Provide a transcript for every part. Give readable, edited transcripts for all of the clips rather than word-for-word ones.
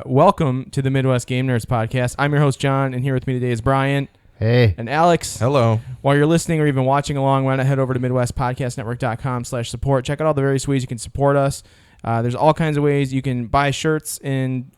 Welcome to the Midwest Game Nerds podcast. I'm your host, John, and here with me today is Brian. Hey. And Alex. Hello. While you're listening or even watching along, why not head over to MidwestPodcastNetwork.com/support. Check out all the various ways you can support us. There's all kinds of ways you can buy shirts and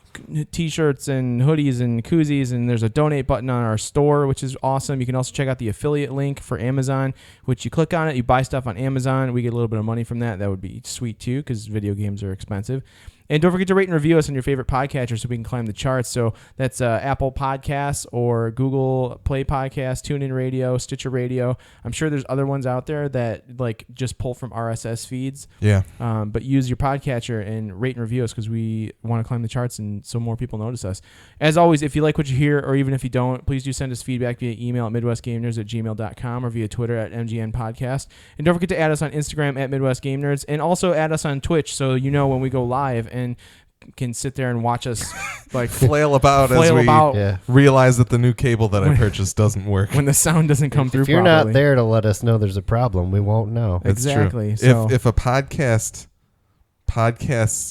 t-shirts and hoodies and koozies, and there's a donate button on our store, which is awesome. You can also check out the affiliate link for Amazon, which you click on it, you buy stuff on Amazon, we get a little bit of money from that. That would be sweet too, because video games are expensive. And don't forget to rate and review us on your favorite podcatcher so we can climb the charts. So that's Apple Podcasts or Google Play Podcasts, TuneIn Radio, Stitcher Radio. I'm sure there's other ones out there that like just pull from RSS feeds. Yeah. But use your podcatcher and rate and review us because we want to climb the charts and so more people notice us. As always, if you like what you hear or even if you don't, please do send us feedback via email at midwestgamenerds@gmail.com or via Twitter at MGN Podcast. And don't forget to add us on Instagram at Midwest Game Nerds and also add us on Twitch so you know when we go live and can sit there and watch us like flail about as we realize that the new cable that I purchased doesn't work. When the sound doesn't come through If you're properly. not there to let us know there's a problem, we won't know. It's exactly. True. So if a podcasts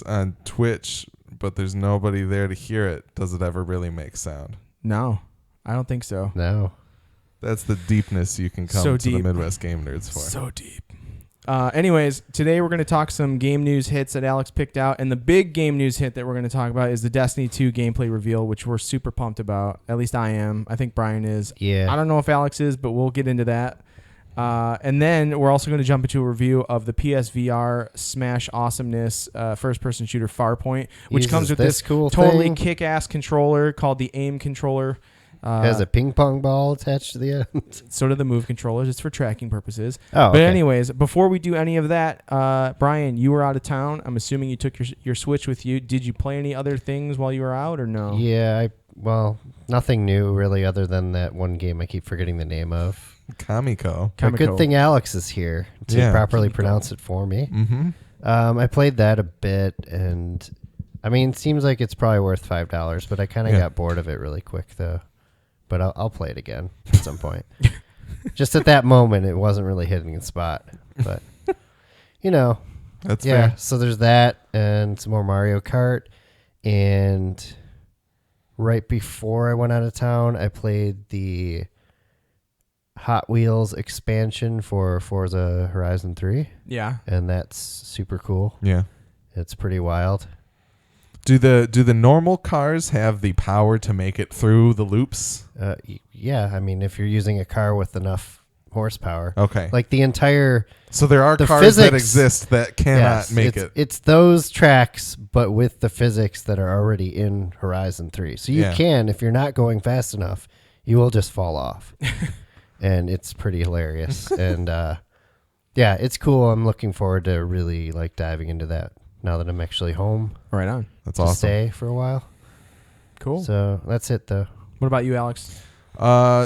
on Twitch, but there's nobody there to hear it, does it ever really make sound? No, I don't think so. No. That's the deepness you can come So to deep. the Midwest Game Nerds for. So deep. Anyways, today we're going to talk some game news hits that Alex picked out. And the big game news hit that we're going to talk about is the Destiny 2 gameplay reveal, which we're super pumped about. At least I am. I think Brian is. Yeah. I don't know if Alex is, but we'll get into that. And then we're also going to jump into a review of the PSVR Smash Awesomeness first-person shooter Farpoint, which comes with this cool totally thing. kick-ass controller called the AIM controller. Has a ping pong ball attached to the end. So do the Move controllers. It's for tracking purposes. Oh, But okay. anyways, before we do any of that, Brian, you were out of town. I'm assuming you took your Switch with you. Did you play any other things while you were out or no? Yeah, nothing new really other than that one game I keep forgetting the name of. Kamiko. But good thing Alex is here to properly pronounce it for me. Mm-hmm. I played that a bit, and I mean, it seems like it's probably worth $5, but I kind of got bored of it really quick, though. But I'll play it again at some point. Just at that moment, it wasn't really hitting the spot. But, That's fair. So there's that and some more Mario Kart. And right before I went out of town, I played the Hot Wheels expansion for Forza Horizon 3. Yeah. And that's super cool. Yeah. It's pretty wild. Do the normal cars have the power to make it through the loops? Yeah, I mean, if you're using a car with enough horsepower. Okay. Like the entire... So there are cars that exist that cannot make it. It's those tracks, but with the physics that are already in Horizon 3. So you can, if you're not going fast enough, you will just fall off. And it's pretty hilarious. And it's cool. I'm looking forward to really diving into that now that I'm actually home. Right on. That's to awesome. Stay for a while. Cool. So that's it, though. What about you, Alex?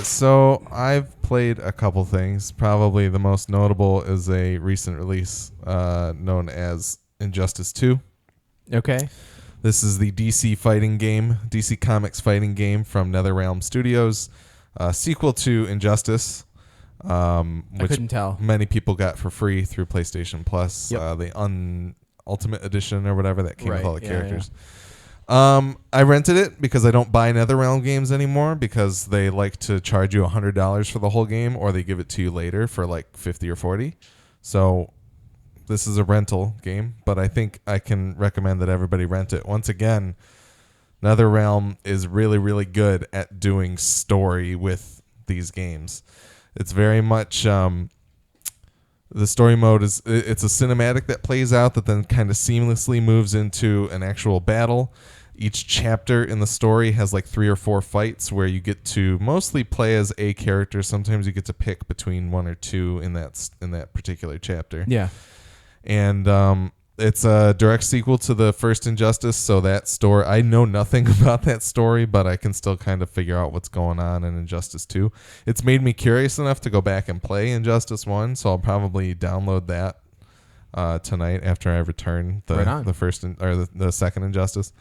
So I've played a couple things. Probably the most notable is a recent release known as Injustice 2. Okay. This is the DC fighting game, DC Comics fighting game from NetherRealm Studios, sequel to Injustice, which I couldn't tell. many people got for free through PlayStation Plus, the Ultimate Edition or whatever that came with all the characters. I rented it because I don't buy NetherRealm games anymore because they like to charge you $100 for the whole game, or they give it to you later for like $50 or $40. So this is a rental game, but I think I can recommend that everybody rent it. Once again, NetherRealm is really, really good at doing story with these games. It's very much the story mode it's a cinematic that plays out that then kind of seamlessly moves into an actual battle. Each chapter in the story has like 3 or 4 fights where you get to mostly play as a character. Sometimes you get to pick between 1 or 2 in that particular chapter. Yeah. And it's a direct sequel to the first Injustice, so that story, I know nothing about that story, but I can still kind of figure out what's going on in Injustice 2. It's made me curious enough to go back and play Injustice 1, so I'll probably download that tonight after I return the first or the second Injustice.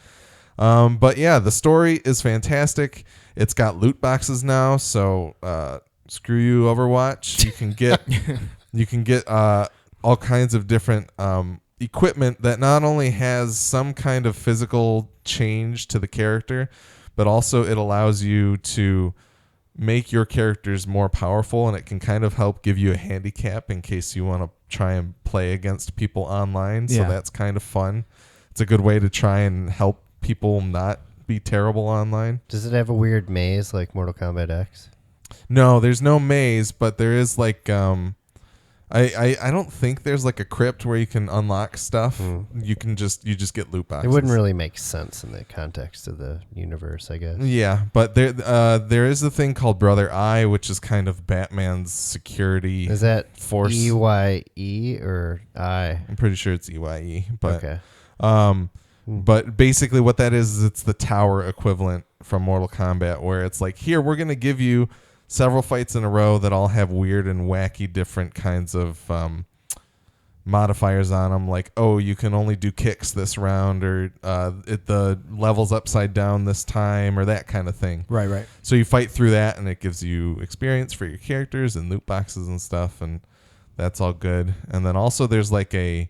But yeah, the story is fantastic. It's got loot boxes now, so screw you, Overwatch. You can get all kinds of different equipment that not only has some kind of physical change to the character, but also it allows you to make your characters more powerful, and it can kind of help give you a handicap in case you want to try and play against people online. So that's kind of fun. It's a good way to try and help people not be terrible online. Does it have a weird maze like Mortal Kombat X? No, there's no maze, but there is like I don't think there's like a crypt where you can unlock stuff. You just get loot boxes. It wouldn't really make sense in the context of the universe, I guess. Yeah, but there is a thing called Brother Eye, which is kind of Batman's security. Is that force? EYE or I? I'm pretty sure it's EYE, but okay. But basically what that is it's the tower equivalent from Mortal Kombat, where it's like, here, we're going to give you several fights in a row that all have weird and wacky different kinds of modifiers on them. Like, oh, you can only do kicks this round, or the level's upside down this time, or that kind of thing. Right. So you fight through that, and it gives you experience for your characters and loot boxes and stuff, and that's all good. And then also there's like an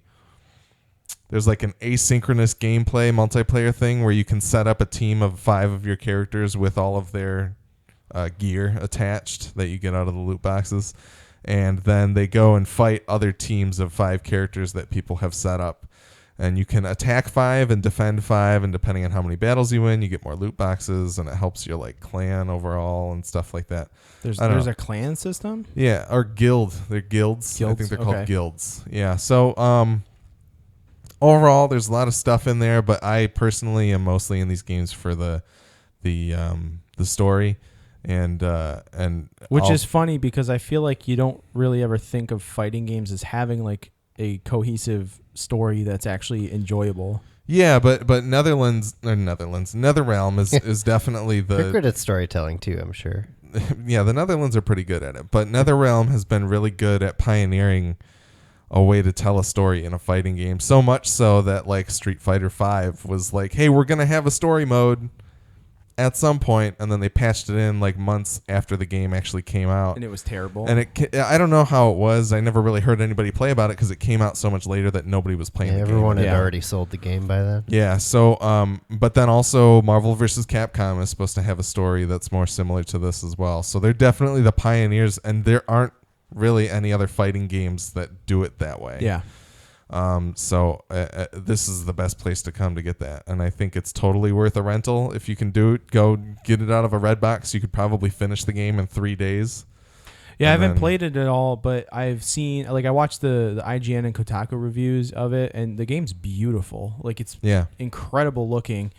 asynchronous gameplay multiplayer thing where you can set up a team of 5 of your characters with all of their gear attached that you get out of the loot boxes, and then they go and fight other teams of 5 characters that people have set up, and you can attack 5 and defend 5, and depending on how many battles you win, you get more loot boxes, and it helps your like clan overall and stuff like that. There's a clan system? Yeah, or guild. They're guilds. I think they're called guilds. Yeah. So overall, there's a lot of stuff in there, but I personally am mostly in these games for the story. And which is funny because I feel like you don't really ever think of fighting games as having like a cohesive story that's actually enjoyable. Yeah, but NetherRealm is definitely They're good at storytelling too, I'm sure. Yeah, the Netherlands are pretty good at it, but NetherRealm has been really good at pioneering a way to tell a story in a fighting game. So much so that like Street Fighter V was like, hey, we're gonna have a story mode at some point, and then they patched it in like months after the game actually came out, and it was terrible. And I don't know how it was. I never really heard anybody play about it because it came out so much later that nobody was playing. Yeah, the everyone game. had already sold the game by then. Yeah. So, but then also Marvel vs. Capcom is supposed to have a story that's more similar to this as well. So they're definitely the pioneers, and there aren't really any other fighting games that do it that way. Yeah. So this is the best place to come to get that, and I think it's totally worth a rental. If you can do it, go get it out of a red box. You could probably finish the game in 3 days. Yeah, I haven't played it at all, but I've seen, like, I watched the IGN and Kotaku reviews of it, and the game's beautiful. Like, it's incredible looking.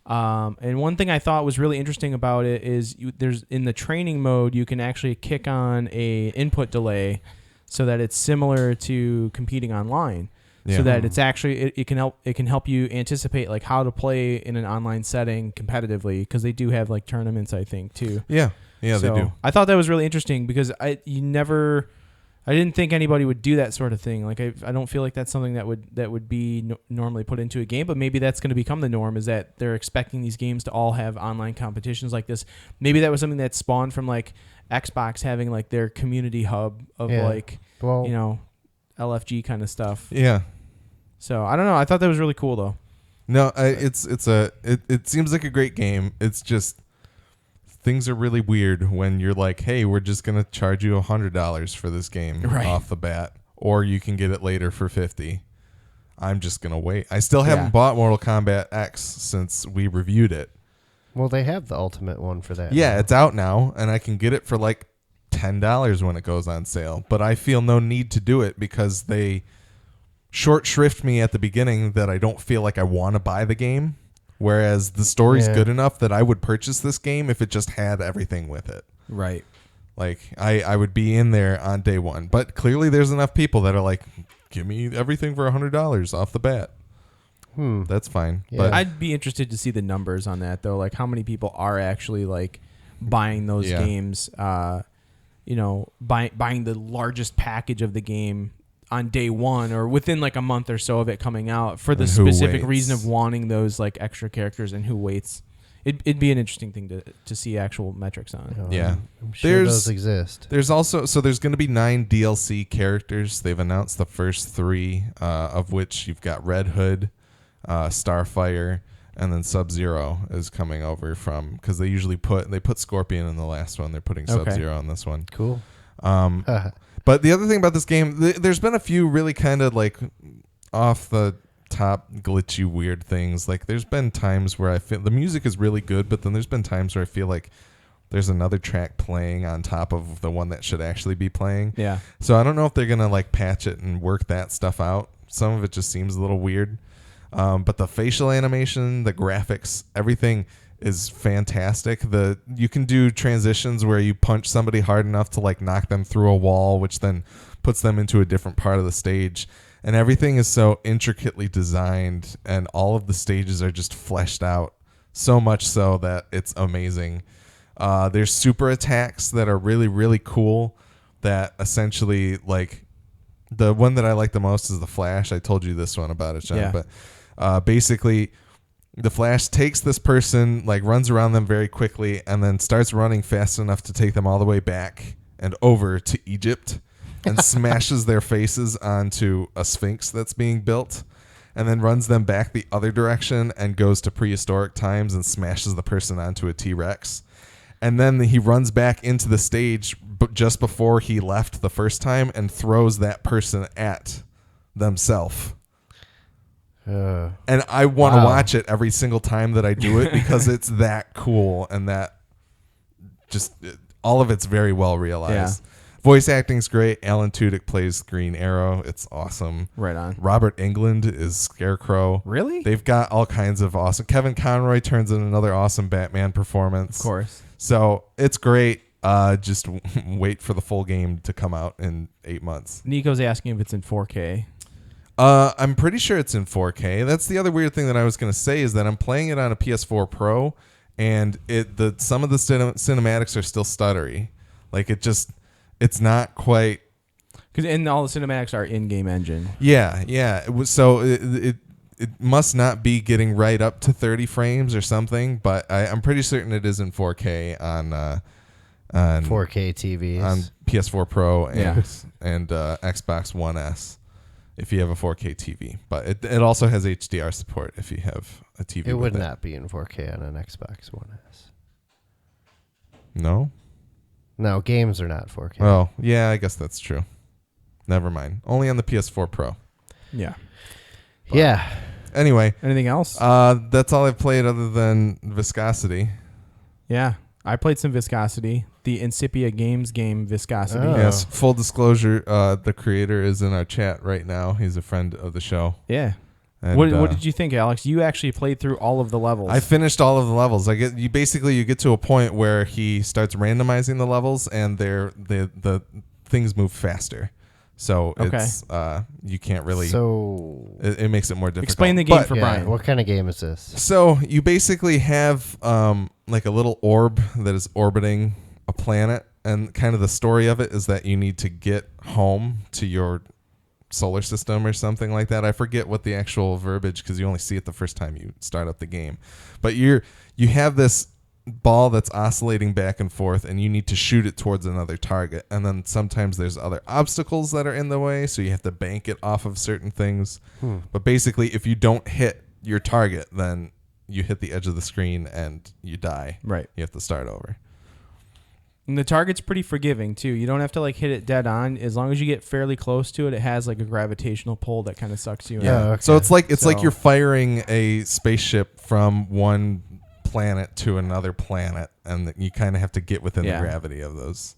And one thing I thought was really interesting about it is there's in the training mode, you can actually kick on a input delay so that it's similar to competing online. Yeah. So that it's actually it can help you anticipate like how to play in an online setting competitively, because they do have like tournaments, I think, too. Yeah, so they do. I thought that was really interesting because I didn't think anybody would do that sort of thing. Like I don't feel like that's something that would be normally put into a game, but maybe that's going to become the norm, is that they're expecting these games to all have online competitions like this. Maybe that was something that spawned from like Xbox having like their community hub of LFG kind of stuff. Yeah. So I don't know. I thought that was really cool though. No, it seems like a great game. It's just things are really weird when you're like, hey, we're just gonna charge you $100 for this game off the bat, or you can get it later for $50. I'm just gonna wait. I still haven't bought Mortal Kombat X since we reviewed it. Well, they have the ultimate one for that. Yeah, it's out now, and I can get it for like $10 when it goes on sale. But I feel no need to do it because they short shrift me at the beginning that I don't feel like I want to buy the game. Whereas the story's good enough that I would purchase this game if it just had everything with it. Right. Like, I would be in there on day one. But clearly there's enough people that are like, give me everything for $100 off the bat. That's fine. Yeah. But I'd be interested to see the numbers on that, though. Like, how many people are actually, like, buying those games, buying the largest package of the game on day one or within like a month or so of it coming out for the specific reason of wanting those like extra characters, and who waits. it'd be an interesting thing to see actual metrics on. Yeah, I'm sure those exist. There's also there's going to be 9 DLC characters. They've announced the first 3, of which you've got Red Hood, Starfire, and then Sub-Zero is coming over from, because they usually put Scorpion in the last one. They're putting Sub-Zero on this one. Cool. But the other thing about this game, there's been a few really kind of like off the top glitchy weird things. Like there's been times where I feel the music is really good, but then there's been times where I feel like there's another track playing on top of the one that should actually be playing. Yeah. So I don't know if they're gonna like patch it and work that stuff out. Some of it just seems a little weird. But the facial animation, the graphics, everything is fantastic. You can do transitions where you punch somebody hard enough to like knock them through a wall, which then puts them into a different part of the stage. And everything is so intricately designed, and all of the stages are just fleshed out so much so that it's amazing. There's super attacks that are really, really cool that essentially, like, the one that I like the most is the Flash. I told you this one about it, John. Yeah. But basically, the Flash takes this person, like runs around them very quickly, and then starts running fast enough to take them all the way back and over to Egypt and smashes their faces onto a sphinx that's being built, and then runs them back the other direction and goes to prehistoric times and smashes the person onto a T-Rex. And then he runs back into the stage just before he left the first time and throws that person at themselves. And I want to watch it every single time that I do it because it's that cool, and that just all of it's very well realized. Yeah. Voice acting's great. Alan Tudyk plays Green Arrow. It's awesome. Right on. Robert Englund is Scarecrow. Really? They've got all kinds of awesome. Kevin Conroy turns in another awesome Batman performance. Of course. So it's great. Just wait for the full game to come out in 8 months. Nico's asking if it's in 4K. I'm pretty sure it's in 4K. That's the other weird thing that I was going to say is that I'm playing it on a PS4 Pro, and some of the cinematics are still stuttery. Like it's not quite. And all the cinematics are in-game engine. Yeah. So it must not be getting right up to 30 frames or something, but I'm pretty certain it is in 4K on 4K TVs on PS4 Pro and Xbox One S. If you have a 4K TV, but it also has HDR support if you have a TV. It would not be in 4K on an Xbox One S. No, games are not 4K. Oh, yeah, I guess that's true. Never mind. Only on the PS4 Pro. Yeah. But yeah. Anyway. Anything else? That's all I've played other than Viscosity. Yeah. I played some Viscosity, the Incipia Games game Viscosity. Oh. Yes, full disclosure, the creator is in our chat right now. He's a friend of the show. Yeah. And, what did you think, Alex? You actually played through all of the levels. I finished all of the levels. You get to a point where he starts randomizing the levels, and the things move faster. So it's you can't really. So it makes it more difficult. Explain the game for Brian. What kind of game is this? So you basically have like a little orb that is orbiting a planet, and kind of the story of it is that you need to get home to your solar system or something like that. I forget what the actual verbiage, because you only see it the first time you start up the game. But you have this ball that's oscillating back and forth, and you need to shoot it towards another target. And then sometimes there's other obstacles that are in the way, so you have to bank it off of certain things. But basically, if you don't hit your target, then you hit the edge of the screen and you die. Right. You have to start over. And the target's pretty forgiving too. You don't have to like hit it dead on. As long as you get fairly close to it, it has like a gravitational pull that kind of sucks you in. Okay. So it's like you're firing a spaceship from one planet to another planet, and you kind of have to get within the gravity of those.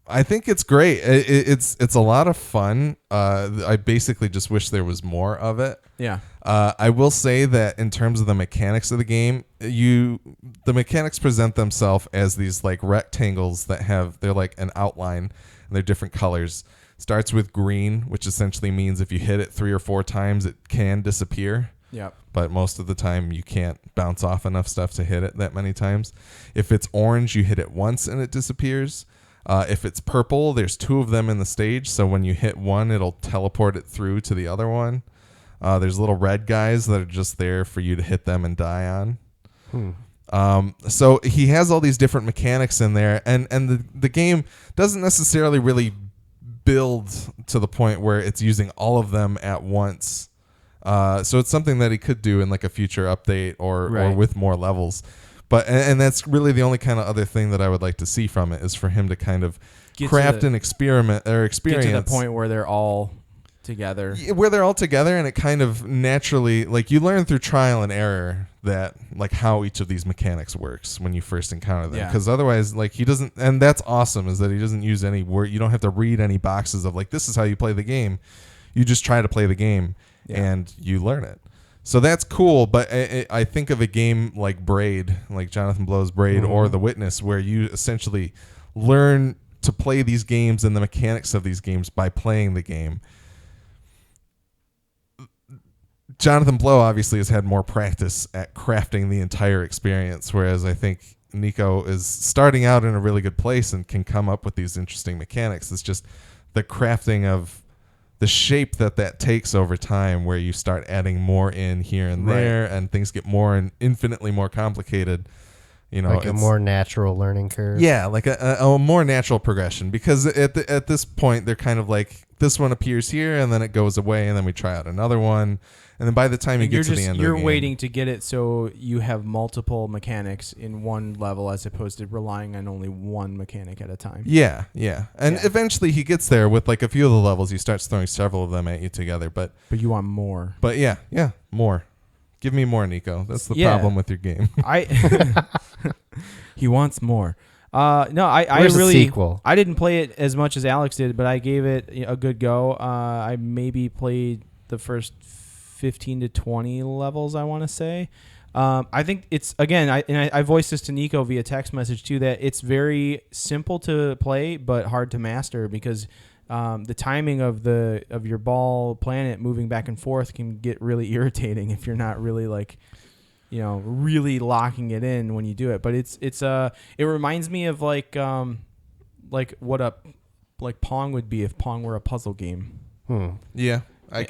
I think it's great. It's a lot of fun. I basically just wish there was more of it. Yeah. I will say that in terms of the mechanics of the game, the mechanics present themselves as these like rectangles that they're like an outline, and they're different colors. Starts with green, which essentially means if you hit it 3 or 4 times, it can disappear. Yep. But most of the time you can't bounce off enough stuff to hit it that many times. If it's orange, you hit it once and it disappears. If it's purple, there's 2 of them in the stage, so when you hit one, it'll teleport it through to the other one. There's little red guys that are just there for you to hit them and die on. So he has all these different mechanics in there, and the game doesn't necessarily really build to the point where it's using all of them at once. So it's something that he could do in like a future update or with more levels. But and that's really the only kind of other thing that I would like to see from it is for him to kind of craft an experiment or experience. Get to the point where they're all together. Where they're all together, and it kind of naturally, like, you learn through trial and error that, like, how each of these mechanics works when you first encounter them. Because otherwise, like, he doesn't, and that's awesome, is that he doesn't use any word. You don't have to read any boxes of, like, this is how you play the game. You just try to play the game, and you learn it. So that's cool, but I think of a game like Braid, like Jonathan Blow's Braid or The Witness, where you essentially learn to play these games and the mechanics of these games by playing the game. Jonathan Blow obviously has had more practice at crafting the entire experience, whereas I think Nico is starting out in a really good place and can come up with these interesting mechanics. It's just the crafting of the shape that takes over time, where you start adding more in here and there, and things get more and infinitely more complicated. You know, like a more natural learning curve. Yeah, like a more natural progression, because at this point they're kind of like, this one appears here and then it goes away and then we try out another one, and then by the time you get to the end of the game, you're waiting to get it so you have multiple mechanics in one level as opposed to relying on only one mechanic at a time. Yeah. And eventually he gets there with like a few of the levels. He starts throwing several of them at you together, but you want more. But yeah, more. Give me more, Nico. That's the problem with your game. He wants more. No, I really sequel? I didn't play it as much as Alex did, but I gave it a good go. I maybe played the first 15 to 20 levels, I want to say. I think it's, again, I voiced this to Nico via text message too, that it's very simple to play but hard to master, because the timing of your ball planet moving back and forth can get really irritating if you're not really really locking it in when you do it. But it reminds me of like what Pong would be if Pong were a puzzle game. Yeah.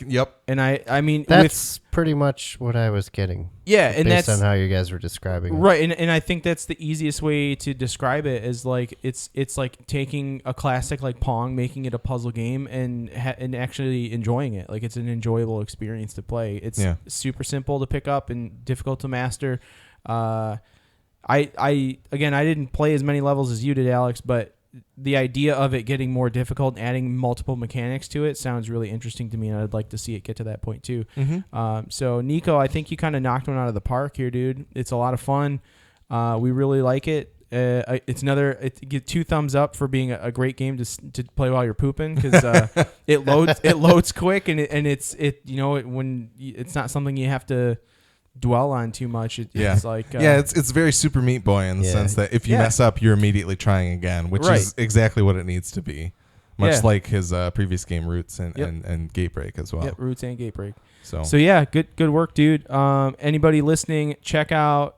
Yep. And I mean, that's pretty much what I was getting. Yeah, and based that's on how you guys were describing it. Right, and I think that's the easiest way to describe it, is like it's like taking a classic like Pong, making it a puzzle game, and actually enjoying it. Like, it's an enjoyable experience to play. It's super simple to pick up and difficult to master. I didn't play as many levels as you did, Alex, but the idea of it getting more difficult and adding multiple mechanics to it sounds really interesting to me, and I'd like to see it get to that point too. So Nico, I think you kind of knocked one out of the park here, dude. It's a lot of fun. We really like it. It get 2 thumbs up for being a great game to play while you're pooping, because it loads quick, and when it's not something you have to dwell on too much. It's like it's very Super Meat Boy in the sense that if you mess up, you're immediately trying again, which is exactly what it needs to be, much like his previous game Roots and Gatebreak as well. Roots and Gatebreak. So yeah, good work, dude. Anybody listening, check out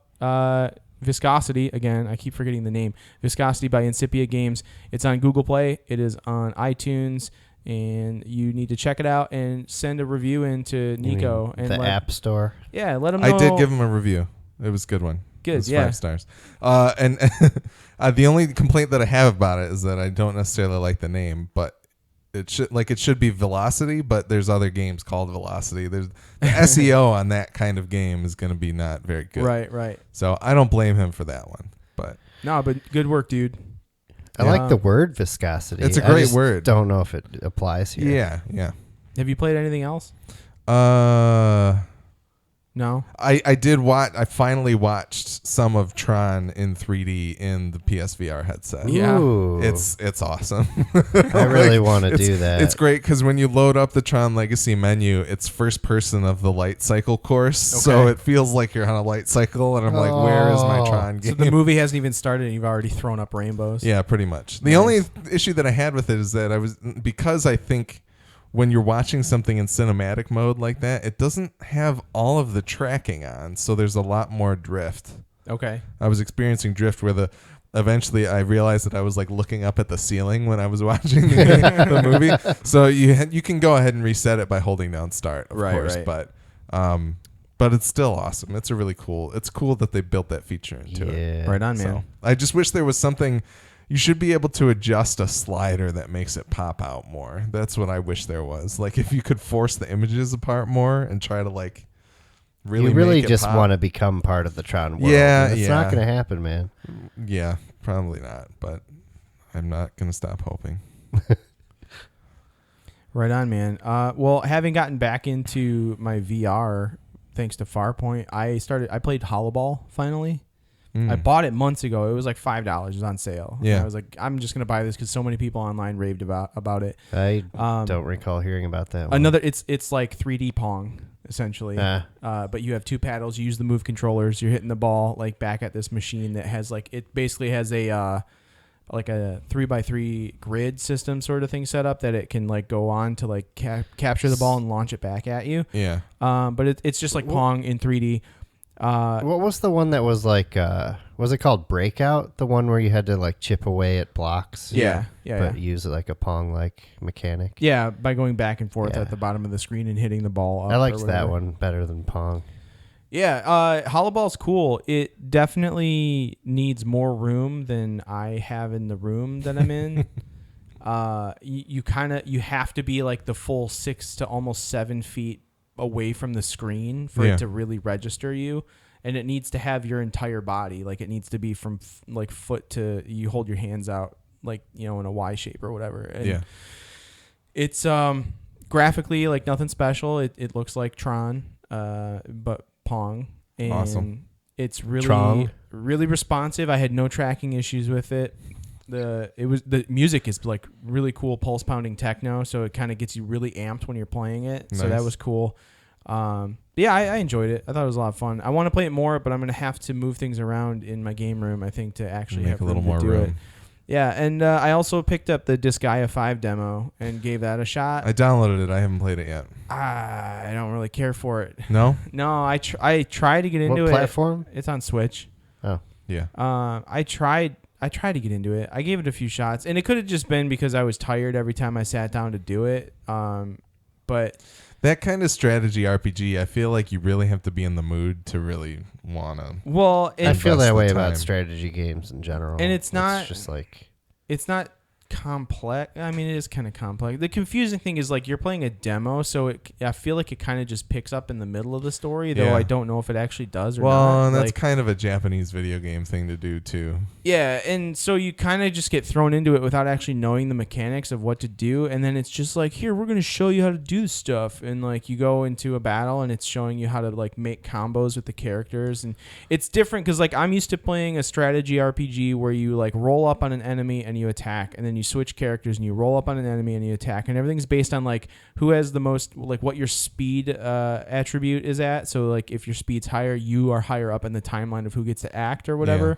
Viscosity. Again, I keep forgetting the name. Viscosity by Incipia Games. It's on Google Play. It is on iTunes. And you need to check it out and send a review into Nico. And the App Store. Yeah, let him know. I did give him a review. It was a good one. Good, it was 5 stars. And the only complaint that I have about it is that I don't necessarily like the name, but it should be Velocity, but there's other games called Velocity. There's the SEO on that kind of game is going to be not very good. Right. So I don't blame him for that one. But good work, dude. I like the word viscosity. It's a great word. Don't know if it applies here. Yeah. Have you played anything else? No. I did watch. I finally watched some of Tron in 3D in the PSVR headset. Yeah, it's awesome. I really want to do that. It's great because when you load up the Tron Legacy menu, it's first person of the light cycle course, so it feels like you're on a light cycle, and I'm like, where is my Tron game? So the movie hasn't even started, and you've already thrown up rainbows. Yeah, pretty much. The only issue that I had with it is that because I think when you're watching something in cinematic mode like that, it doesn't have all of the tracking on, so there's a lot more drift. Okay. I was experiencing drift where eventually I realized that I was like looking up at the ceiling when I was watching the movie. So you can go ahead and reset it by holding down start, of course. Right. But it's still awesome. It's It's cool that they built that feature into it. Right on, man. So I just wish there was something. You should be able to adjust a slider that makes it pop out more. That's what I wish there was. Like if you could force the images apart more and try to like really. You really make it just pop. want to become part of the Tron world. Yeah, it's not going to happen, man. Yeah, probably not. But I'm not going to stop hoping. Right on, man. Well, having gotten back into my VR, thanks to Farpoint, I played Holoball finally. I bought it months ago. It was like $5. It was on sale. Yeah. And I was like, I'm just gonna buy this because so many people online raved about it. I don't recall hearing about that one. It's like 3D Pong essentially. But you have two paddles. You use the Move controllers. You're hitting the ball like back at this machine that has like it basically has a like a 3x3 grid system sort of thing set up that it can like go on to like capture the ball and launch it back at you. Yeah. But it's just like Pong in 3D. What was the one that was like was it called Breakout, the one where you had to like chip away at blocks but use it like a Pong like mechanic? By going back and forth at the bottom of the screen and hitting the ball up. I liked that one better than Pong. Holoball's cool. It definitely needs more room than I have in the room that I'm in. You have to be like the full 6 to almost 7 feet away from the screen for it to really register you, and it needs to have your entire body. Like it needs to be from like foot to you hold your hands out like in a Y shape or whatever. And it's graphically like nothing special. It looks like Tron, but Pong, and awesome. It's really really responsive. I had no tracking issues with it. The music is like really cool pulse pounding techno, so it kind of gets you really amped when you're playing it. Nice. So that was cool. I enjoyed it. I thought it was a lot of fun. I want to play it more, but I'm gonna have to move things around in my game room, I think, to actually make have a little more do room. It. Yeah, and I also picked up the Disgaea 5 demo and gave that a shot. I downloaded it. I haven't played it yet. I don't really care for it. No? No, I tried to get into what it. What platform? It's on Switch. Oh. Yeah. I tried to get into it. I gave it a few shots, and it could have just been because I was tired every time I sat down to do it. But that kind of strategy RPG, I feel like you really have to be in the mood to really want to. Well, I feel that way about strategy games in general. And it's not just like it's not complex. I mean, it is kind of complex. The confusing thing is like you're playing a demo, so I feel like it kind of just picks up in the middle of the story, though I don't know if it actually does or not. Well, and that's kind of a Japanese video game thing to do too. Yeah, and so you kind of just get thrown into it without actually knowing the mechanics of what to do, and then it's just like, here, we're going to show you how to do this stuff, and like you go into a battle and it's showing you how to like make combos with the characters, and it's different because like I'm used to playing a strategy RPG where you like roll up on an enemy and you attack, and then you switch characters and you roll up on an enemy and you attack, and everything's based on like who has the most, like what your speed attribute is at. So like if your speed's higher, you are higher up in the timeline of who gets to act or whatever. Yeah.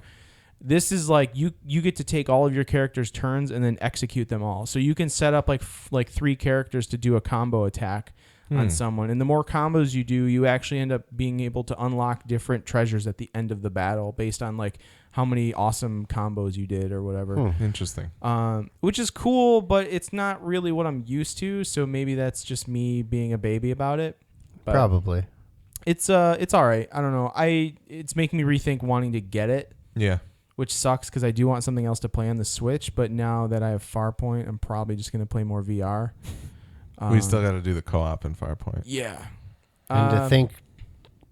This is like you get to take all of your characters' turns and then execute them all. So you can set up like 3 characters to do a combo attack on someone, and the more combos you do, you actually end up being able to unlock different treasures at the end of the battle based on like how many awesome combos you did or whatever. Interesting. Which is cool, but it's not really what I'm used to. So maybe that's just me being a baby about it. But probably. It's all right. I don't know. It's making me rethink wanting to get it. Yeah. Which sucks because I do want something else to play on the Switch. But now that I have Farpoint, I'm probably just going to play more VR. We still got to do the co-op in Farpoint. Yeah. And to think,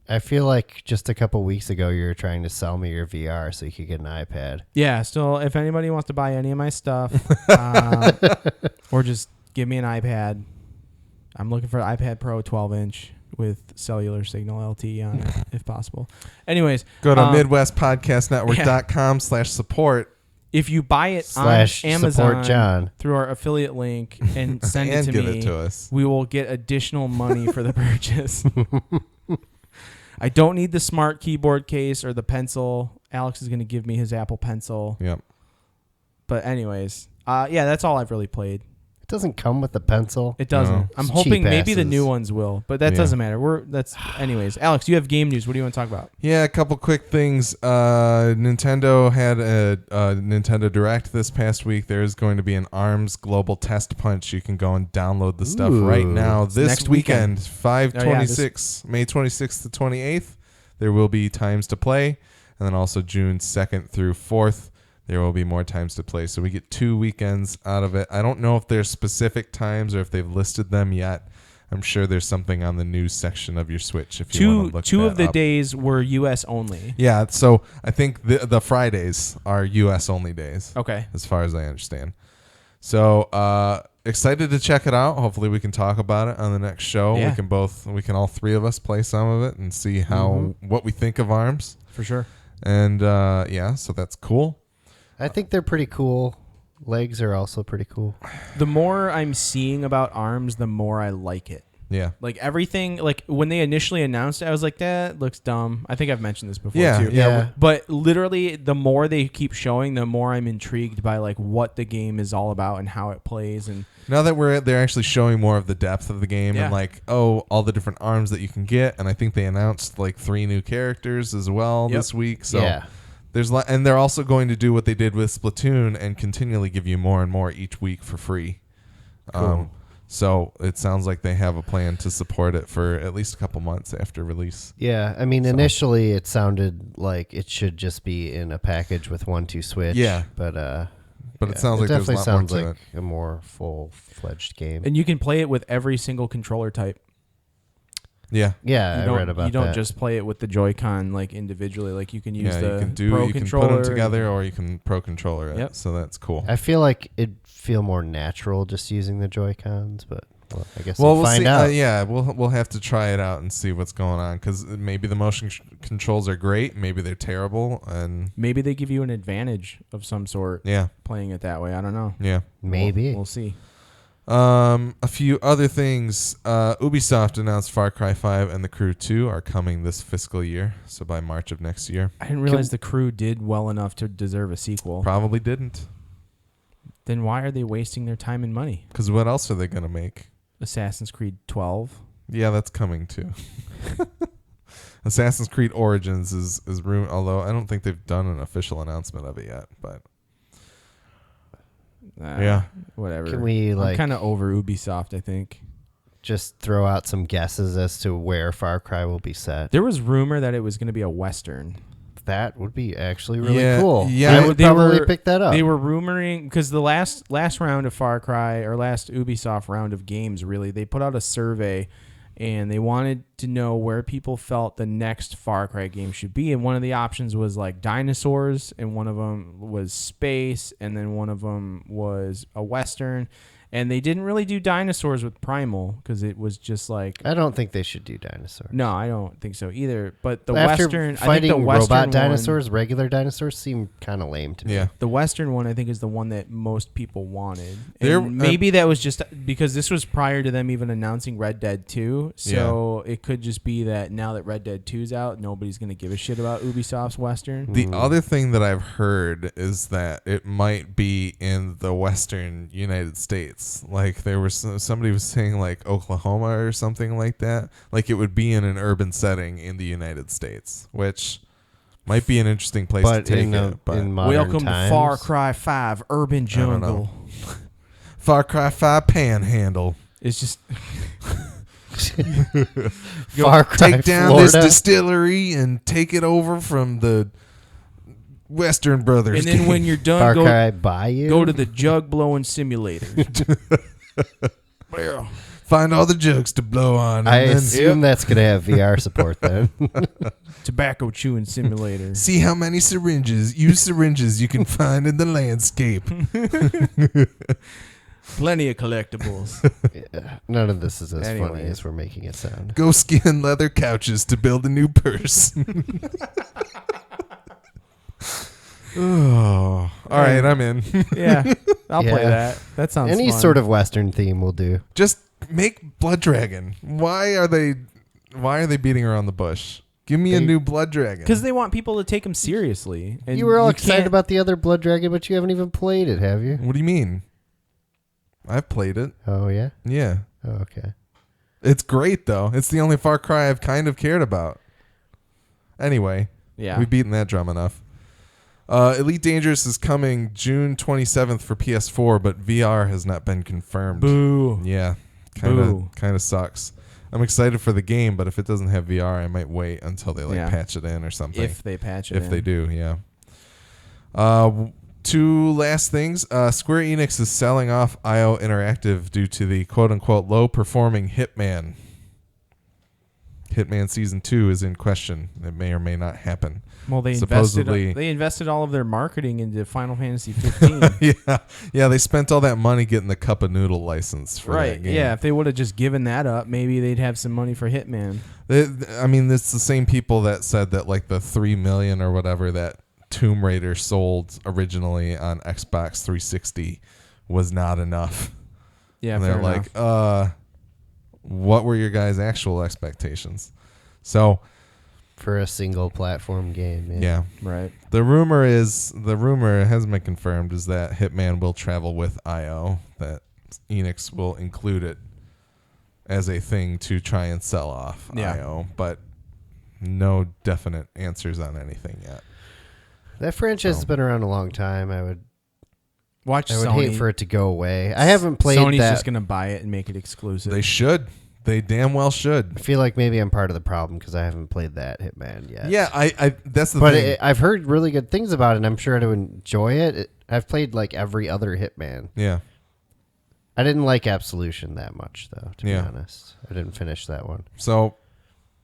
I feel like just a couple weeks ago you were trying to sell me your VR so you could get an iPad. Yeah. Still, if anybody wants to buy any of my stuff or just give me an iPad, I'm looking for an iPad Pro 12-inch. With cellular signal LTE on it, if possible. Anyways. Go to MidwestPodcastNetwork.com/support. If you buy it on Amazon John. through our affiliate link and send and it to give me, it to us. We will get additional money for the purchase. I don't need the smart keyboard case or the pencil. Alex is going to give me his Apple Pencil. Yep. But anyways, that's all I've really played. It doesn't come with a pencil. It doesn't. No. I'm It's hoping cheap maybe the asses. new ones will, but that doesn't matter. Anyways. Alex, you have game news. What do you want to talk about? Yeah, a couple quick things. Nintendo had a Nintendo Direct this past week. There's going to be an ARMS Global Test Punch. You can go and download the stuff right now. This next weekend. 5/26, May 26th to 28th. There will be times to play, and then also June 2nd through 4th. There will be more times to play. So we get 2 weekends out of it. I don't know if there's specific times or if they've listed them yet. I'm sure there's something on the news section of your Switch if you want to look Two that of the up. days were U.S. only. Yeah, so I think the Fridays are U.S. only days. Okay. As far as I understand. So excited to check it out. Hopefully we can talk about it on the next show. Yeah. We can all three of us play some of it and see what we think of ARMS. For sure. And so that's cool. I think they're pretty cool. Legs are also pretty cool. The more I'm seeing about ARMS, the more I like it. Yeah. Like everything, like when they initially announced it, I was like, that looks dumb. I think I've mentioned this before too. Yeah. But literally, the more they keep showing, the more I'm intrigued by like what the game is all about and how it plays. And now that they're actually showing more of the depth of the game and like, all the different arms that you can get. And I think they announced like 3 new characters as well this week. So and they're also going to do what they did with Splatoon and continually give you more and more each week for free. Cool. So it sounds like they have a plan to support it for at least a couple months after release. Yeah, I mean, initially it sounded like it should just be in a package with 1-2 Switch. Yeah. But it sounds like there's a lot more to it. A more full-fledged game. And you can play it with every single controller type. Yeah. Yeah, I read about that. You don't just play it with the Joy-Con like individually. Like you can use the Pro you can controller. put them together or you can Pro controller it. Yep. So that's cool. I feel like it'd feel more natural just using the Joy-Cons, but I guess we'll find see. out. We'll have to try it out and see what's going on because maybe the motion controls are great, maybe they're terrible, and maybe they give you an advantage of some sort. Yeah, playing it that way. I don't know. Yeah, maybe we'll see. A few other things. Ubisoft announced Far Cry 5 and The Crew 2 are coming this fiscal year, so by March of next year. I didn't realize The Crew did well enough to deserve a sequel. Probably didn't. Then why are they wasting their time and money? Because what else are they going to make? Assassin's Creed 12. Yeah, that's coming too. Assassin's Creed Origins is rumored, although I don't think they've done an official announcement of it yet, but whatever. Can we I'm kind of over Ubisoft, I think. Just throw out some guesses as to where Far Cry will be set. There was rumor that it was going to be a Western. That would be actually really cool. Yeah, I would probably pick that up. They were rumoring because the last round of Far Cry or last Ubisoft round of games, really, they put out a survey and they wanted to know where people felt the next Far Cry game should be. And one of the options was like dinosaurs, and one of them was space, and then one of them was a Western. And they didn't really do dinosaurs with Primal because it was just like... I don't think they should do dinosaurs. No, I don't think so either. But the After Western... fighting I think the Western robot dinosaurs, regular dinosaurs seem kind of lame to me. Yeah. The Western one, I think, is the one that most people wanted. There, And maybe that was just because this was prior to them even announcing Red Dead 2. So it could just be that now that Red Dead 2's out, nobody's going to give a shit about Ubisoft's Western. The other thing that I've heard is that it might be in the Western United States. Like there was somebody was saying like Oklahoma or something like that. Like it would be in an urban setting in the United States, which might be an interesting place to take it. But welcome to Far Cry 5 Urban Jungle. Far Cry 5 Panhandle. It's just Far Cry take down Florida. this distillery and take it over from the Western Brothers. And then gang. when you're done, Far Cry Bayou? go to the jug blowing simulator. Find all the jugs to blow on. I And then assume that's going to have VR support then. Tobacco chewing simulator. see how many syringes you can find in the landscape. Plenty of collectibles. Yeah, none of this is as funny Anyways. as we're making it sound. Go skin leather couches to build a new purse. Oh, all right, I'm in. Yeah, I'll play Yeah. that. That sounds Any fun. sort of Western theme will do. Just make Blood Dragon. Why are they beating around the bush? Give me a new Blood Dragon. Because they want people to take them seriously. And You were all excited can't- about the other Blood Dragon, but you haven't even played it, have you? What do you mean? I've played it. Oh, yeah? Yeah. Oh, okay. It's great, though. It's the only Far Cry I've kind of cared about. Anyway, we've beaten that drum enough. Elite Dangerous is coming June 27th for PS4, but VR has not been confirmed. Boo. Yeah, kind of sucks. I'm excited for the game, but if it doesn't have VR, I might wait until they patch it in or something. If they patch it in. If they do, yeah. Two last things. Square Enix is selling off IO Interactive due to the quote-unquote low-performing Hitman. Hitman Season 2 is in question. It may or may not happen. Well, they invested all of their marketing into Final Fantasy 15. Yeah, they spent all that money getting the Cup of Noodle license for that game. Yeah, if they would have just given that up, maybe they'd have some money for Hitman. I mean, it's the same people that said that like the $3 million or whatever that Tomb Raider sold originally on Xbox 360 was not enough. Yeah, and they're like, what were your guys' actual expectations? So, for a single platform game. Yeah. Right. The rumor hasn't been confirmed, is that Hitman will travel with IO, that Enix will include it as a thing to try and sell off IO, but no definite answers on anything yet. That franchise has been around a long time. I would Sony. hate for it to go away. I haven't played Sony's that. just going to buy it and make it exclusive. They should. They damn well should. I feel like maybe I'm part of the problem because I haven't played that Hitman yet. Yeah, I that's the thing. But I've heard really good things about it, and I'm sure to enjoy it. I've played like every other Hitman. Yeah. I didn't like Absolution that much, though, to be honest. I didn't finish that one. So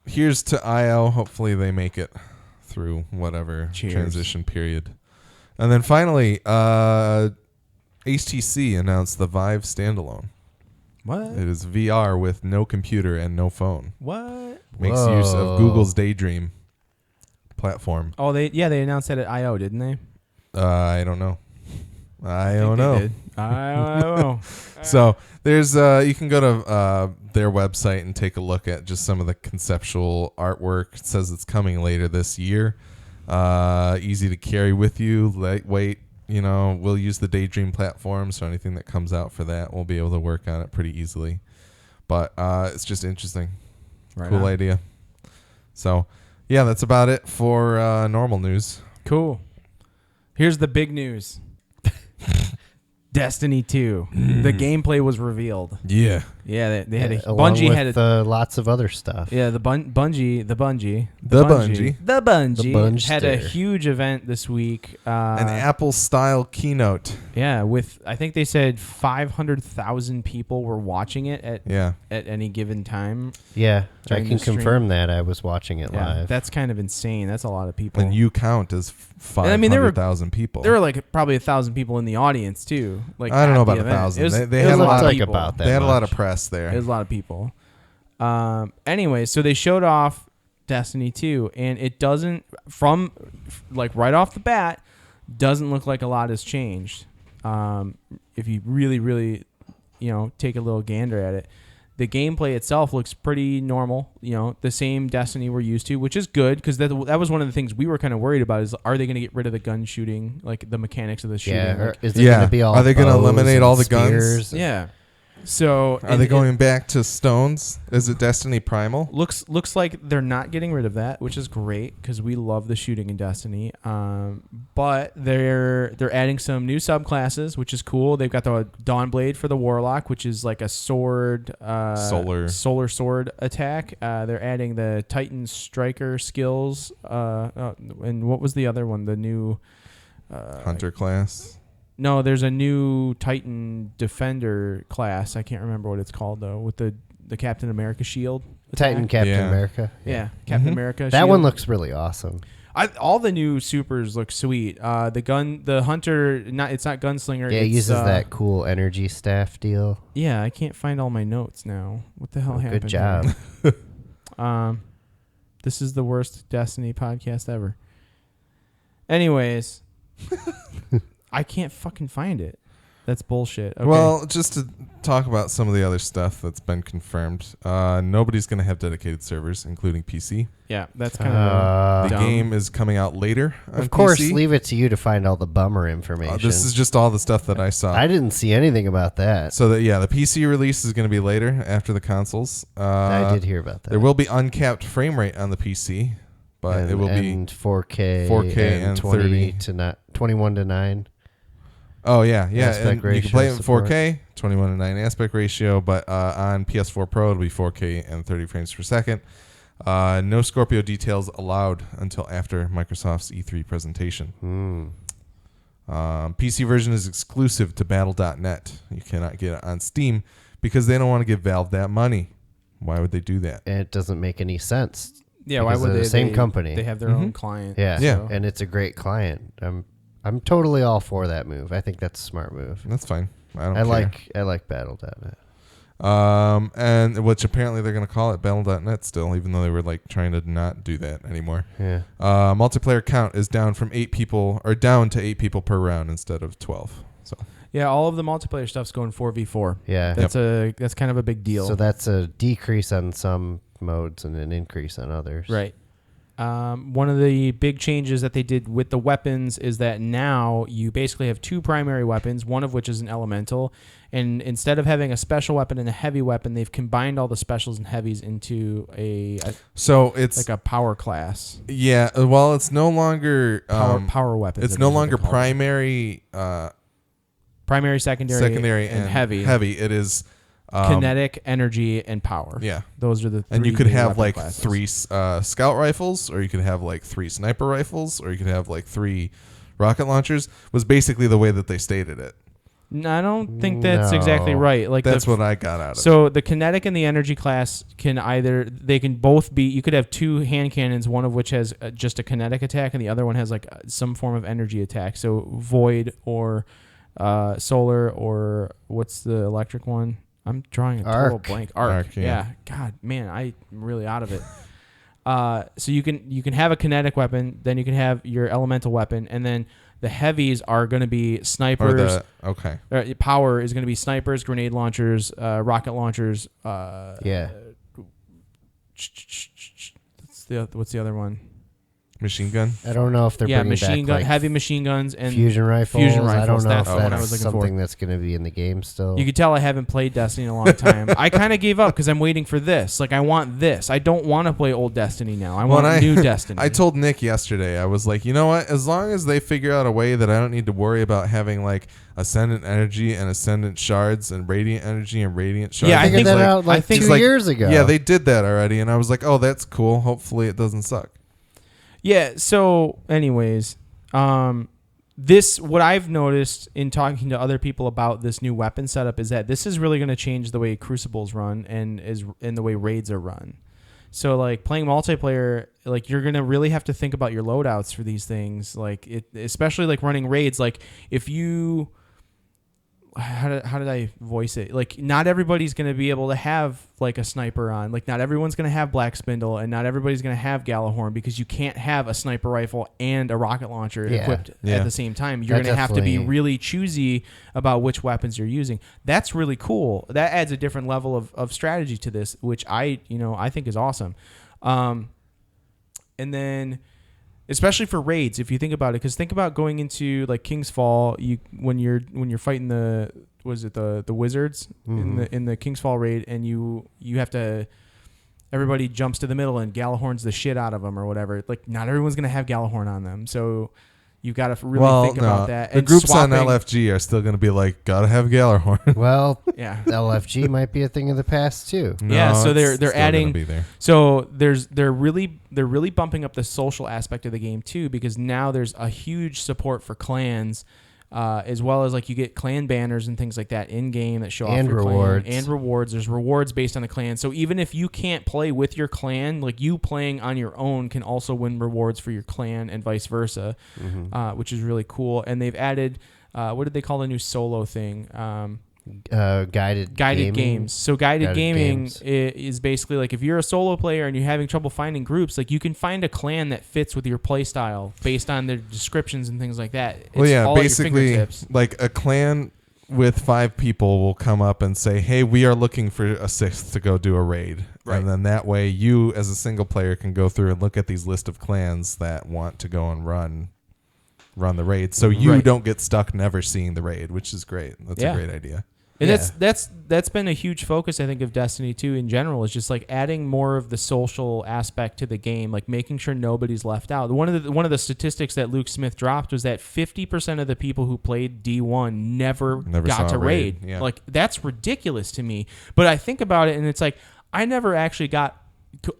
here's to IO. Hopefully they make it through whatever transition period. And then finally, HTC announced the Vive standalone. What? It is VR with no computer and no phone. What? Makes use of Google's Daydream platform. Oh, they announced that at I.O., didn't they? I don't know. I don't know. I don't know. So there's you can go to their website and take a look at just some of the conceptual artwork. It says it's coming later this year. Easy to carry with you, lightweight. We'll use the Daydream platform, so anything that comes out for that, we'll be able to work on it pretty easily. But it's just interesting. Right cool on. idea. So, yeah, that's about it for normal news. Cool. Here's the big news. Destiny 2. The gameplay was revealed. Yeah. Yeah, they had Bungie with lots of other stuff. Yeah, the Bungie had a huge event this week. An Apple-style keynote. Yeah, with I think they said 500,000 people were watching it at any given time. Yeah, I can confirm that. I was watching it live. That's kind of insane. That's a lot of people. And you count as 500,000 people. There were like probably 1,000 people in the audience too. Like I don't know about 1,000. They had a lot of people. They had a lot of press there. There's a lot of people. Anyway, so they showed off Destiny 2, and it doesn't, from like right off the bat, doesn't look like a lot has changed. If you really, really, take a little gander at it, the gameplay itself looks pretty normal. The same Destiny we're used to, which is good because that was one of the things we were kind of worried about. Is are they going to get rid of the gun shooting, like the mechanics of the shooting? Yeah, is it going to be all? Are they going to eliminate all the guns? Yeah. So are they going back to stones? Is it Destiny Primal? Looks like they're not getting rid of that, which is great because we love the shooting in Destiny. But they're adding some new subclasses, which is cool. They've got the Dawnblade for the Warlock, which is like a sword, solar sword attack. They're adding the Titan Striker skills. And what was the other one? The new Hunter class. No, there's a new Titan Defender class. I can't remember what it's called, though, with the Captain America shield. Titan Captain America. Yeah, Captain America That shield. one looks really awesome. All the new supers look sweet. The Hunter, it's not Gunslinger. Yeah, it uses that cool energy staff deal. Yeah, I can't find all my notes now. What the hell happened? Good job. This is the worst Destiny podcast ever. Anyways. I can't fucking find it. That's bullshit. Okay. Well, just to talk about some of the other stuff that's been confirmed, nobody's going to have dedicated servers, including PC. Yeah, that's kind of the game is coming out later. Of course, leave it to you to find all the bummer information. This is just all the stuff that I saw. I didn't see anything about that. So the PC release is going to be later after the consoles. I did hear about that. There will be uncapped frame rate on the PC, but it will be 4K and 20 to 21 to 9. Oh yeah. Aspect and you can play it in support. 4K, 21 to 9 aspect ratio, but on PS4 Pro it'll be 4K and 30 frames per second. No Scorpio details allowed until after Microsoft's E3 presentation. PC version is exclusive to Battle.net. You cannot get it on Steam because they don't want to give Valve that money. Why would they do that? And it doesn't make any sense. Yeah, why would they? The same company. They have their own client. Yeah, so. And it's a great client. I'm totally all for that move. I think that's a smart move. That's fine. I like Battle.net. And which apparently they're going to call it Battle.net still, even though they were like trying to not do that anymore. Yeah. Multiplayer count is down to 8 people per round instead of 12. So yeah, all of the multiplayer stuff's going 4v4. Yeah. That's kind of a big deal. So that's a decrease on some modes and an increase on others. Right. One of the big changes that they did with the weapons is that now you basically have two primary weapons, one of which is an elemental, and instead of having a special weapon and a heavy weapon, they've combined all the specials and heavies into so it's like a power class. Yeah, well, it's no longer power weapons. It's no longer primary, secondary, and heavy. Heavy. It is. Kinetic, energy, and power. Yeah. Those are the three. And you could have like classes. 3 scout rifles, or you could have like 3 sniper rifles, or you could have like 3 rocket launchers, was basically the way that they stated it. No, I don't think that's exactly right. Like that's what I got out of it. So the kinetic and the energy class can both be, you could have 2 hand cannons, one of which has just a kinetic attack, and the other one has like some form of energy attack. So void or solar, or what's the electric one? I'm drawing a total blank. Arc. Yeah. God, man, I'm really out of it. So you can have a kinetic weapon, then you can have your elemental weapon, and then the heavies are going to be snipers. Power is going to be snipers, grenade launchers, rocket launchers. What's the other one? Machine gun. I don't know if they're bringing machine back gun, like heavy machine guns and fusion rifles. I don't know that's if what I that's was looking something for. that's going to be in the game still. You can tell I haven't played Destiny in a long time. I kind of gave up because I'm waiting for this. Like, I want this. I don't want to play old Destiny now. I want new Destiny. I told Nick yesterday, I was like, you know what? As long as they figure out a way that I don't need to worry about having like Ascendant energy and Ascendant shards and Radiant energy and Radiant shards. Yeah, I figured that out like 2 years ago. Yeah, they did that already, and I was like, oh, that's cool. Hopefully it doesn't suck. Yeah, so anyways, what I've noticed in talking to other people about this new weapon setup is that this is really going to change the way Crucibles run and the way raids are run. So like playing multiplayer, like you're going to really have to think about your loadouts for these things, like especially like running raids. Like if you how did I voice it? Like not everybody's going to be able to have like a sniper on. Like not everyone's going to have Black Spindle, and not everybody's going to have Gallahorn, because you can't have a sniper rifle and a rocket launcher equipped at the same time. You're going to have to be really choosy about which weapons you're using. That's really cool. That adds a different level of strategy to this, which I think is awesome. And then especially for raids, if you think about it, because think about going into like King's Fall, when you're fighting the wizards in the King's Fall raid, and you have to, everybody jumps to the middle and Gallahorns the shit out of them or whatever. Like not everyone's gonna have Gallahorn on them, so you've got to really think about that. The groups on LFG are still going to be like, gotta have Gallahorn. Well, yeah, LFG might be a thing of the past too. No, so they're adding. So they're really bumping up the social aspect of the game too, because now there's a huge support for clans, as well as like you get clan banners and things like that in game that show off your rewards. Clan. And rewards. There's rewards based on the clan. So even if you can't play with your clan, like you playing on your own can also win rewards for your clan and vice versa, which is really cool. And they've added, what did they call the new solo thing? Guided games. So guided gaming is basically like if you're a solo player and you're having trouble finding groups, like you can find a clan that fits with your play style based on their descriptions and things like that. Well, yeah, basically like a clan with 5 people will come up and say, hey, we are looking for a 6th to go do a raid. Right. And then that way you as a single player can go through and look at these list of clans that want to go and run the raid. So you don't get stuck never seeing the raid, which is great. That's a great idea. And that's been a huge focus, I think, of Destiny 2 in general, is just like adding more of the social aspect to the game, like making sure nobody's left out. One of the statistics that Luke Smith dropped was that 50% of the people who played D1 never got to raid. Yeah. Like, that's ridiculous to me. But I think about it, and it's like, I never actually got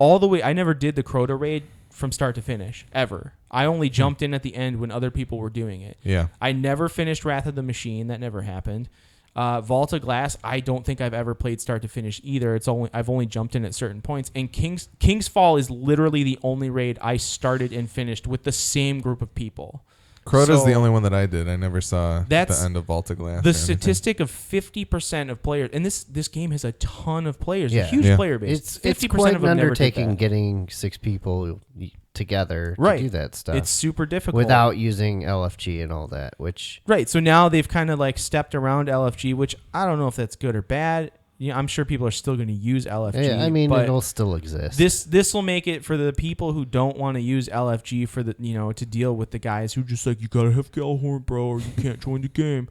all the way. I never did the Crota raid from start to finish, ever. I only jumped in at the end when other people were doing it. Yeah. I never finished Wrath of the Machine. That never happened. Vault of Glass, I don't think I've ever played start to finish either. I've only jumped in at certain points. And King's Fall is literally the only raid I started and finished with the same group of people. Crota's the only one that I did. I never saw the end of Vault of Glass. The statistic of 50% of players, and this game has a ton of players, a huge player base. It's quite an undertaking getting 6 people together to do that stuff. It's super difficult without using LFG and all that. So now they've kind of like stepped around LFG, which I don't know if that's good or bad. I'm sure people are still going to use LFG. Yeah, I mean, but it'll still exist. This will make it for the people who don't want to use LFG for the to deal with the guys who just like, you gotta have Gjallarhorn, bro, or you can't join the game.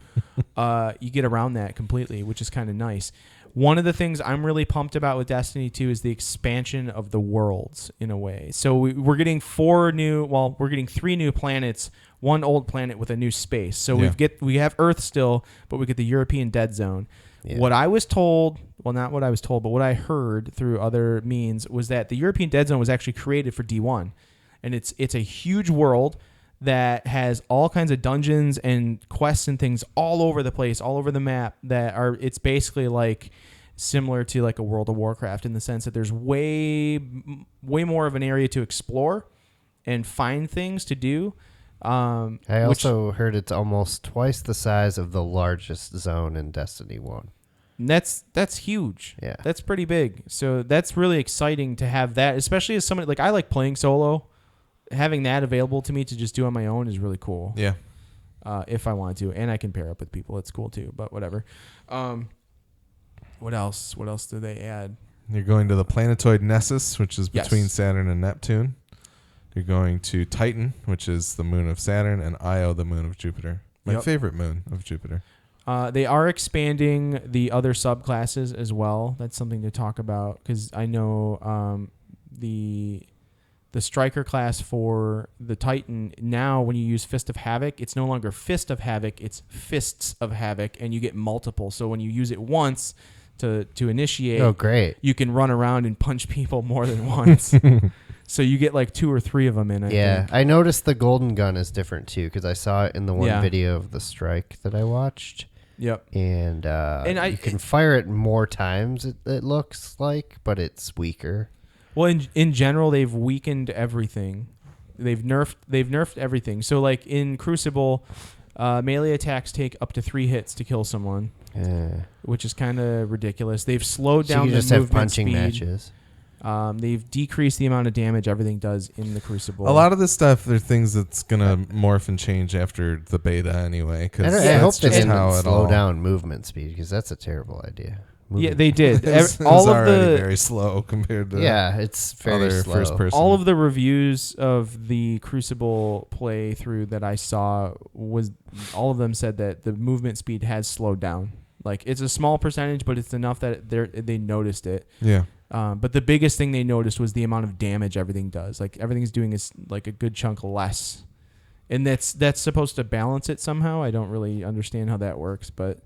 You get around that completely, which is kind of nice. One of the things I'm really pumped about with Destiny 2 is the expansion of the worlds in a way. So we're getting 3 new planets, 1 old planet with a new space. So we have Earth still, but we get the European Dead Zone. Yeah. What I was told, well, not what I was told, but what I heard through other means was that the European Dead Zone was actually created for D1. And it's a huge world that has all kinds of dungeons and quests and things all over the place, all over the map, it's basically like similar to like a World of Warcraft in the sense that there's way more of an area to explore and find things to do. I also heard it's almost twice the size of the largest zone in Destiny 1. That's huge. Yeah. That's pretty big. So that's really exciting to have that, especially as somebody, like, I like playing solo. Having that available to me to just do on my own is really cool. Yeah. If I want to. And I can pair up with people. It's cool too, but whatever. What else? What else do they add? You're going to the planetoid Nessus, which is between Saturn and Neptune. You're going to Titan, which is the moon of Saturn, and Io, the moon of Jupiter. My favorite moon of Jupiter. They are expanding the other subclasses as well. That's something to talk about because I know the striker class for the Titan, now when you use Fist of Havoc, it's no longer Fist of Havoc, it's Fists of Havoc, and you get multiple. So when you use it once to initiate, great, you can run around and punch people more than once. So you get like 2 or 3 of them in. I think. I noticed the golden gun is different too because I saw it in the one video of the strike that I watched. Yep. And you can fire it more times. It looks like, but it's weaker. Well, in general, they've weakened everything. They've nerfed everything. So like in Crucible, melee attacks take up to 3 hits to kill someone, which is kind of ridiculous. They've slowed down the movement speed. You just have punching matches. They've decreased the amount of damage everything does in the Crucible. A lot of this stuff, they're things that's going to morph and change after the beta anyway. I hope they didn't slow down movement speed because that's a terrible idea. Yeah, they did. It's already very slow compared to it's very slow. First person. All of the reviews of the Crucible playthrough that I saw all of them said that the movement speed has slowed down. Like it's a small percentage, but it's enough that they noticed it. Yeah. But the biggest thing they noticed was the amount of damage everything does. Like everything's doing is like a good chunk less, and that's supposed to balance it somehow. I don't really understand how that works, but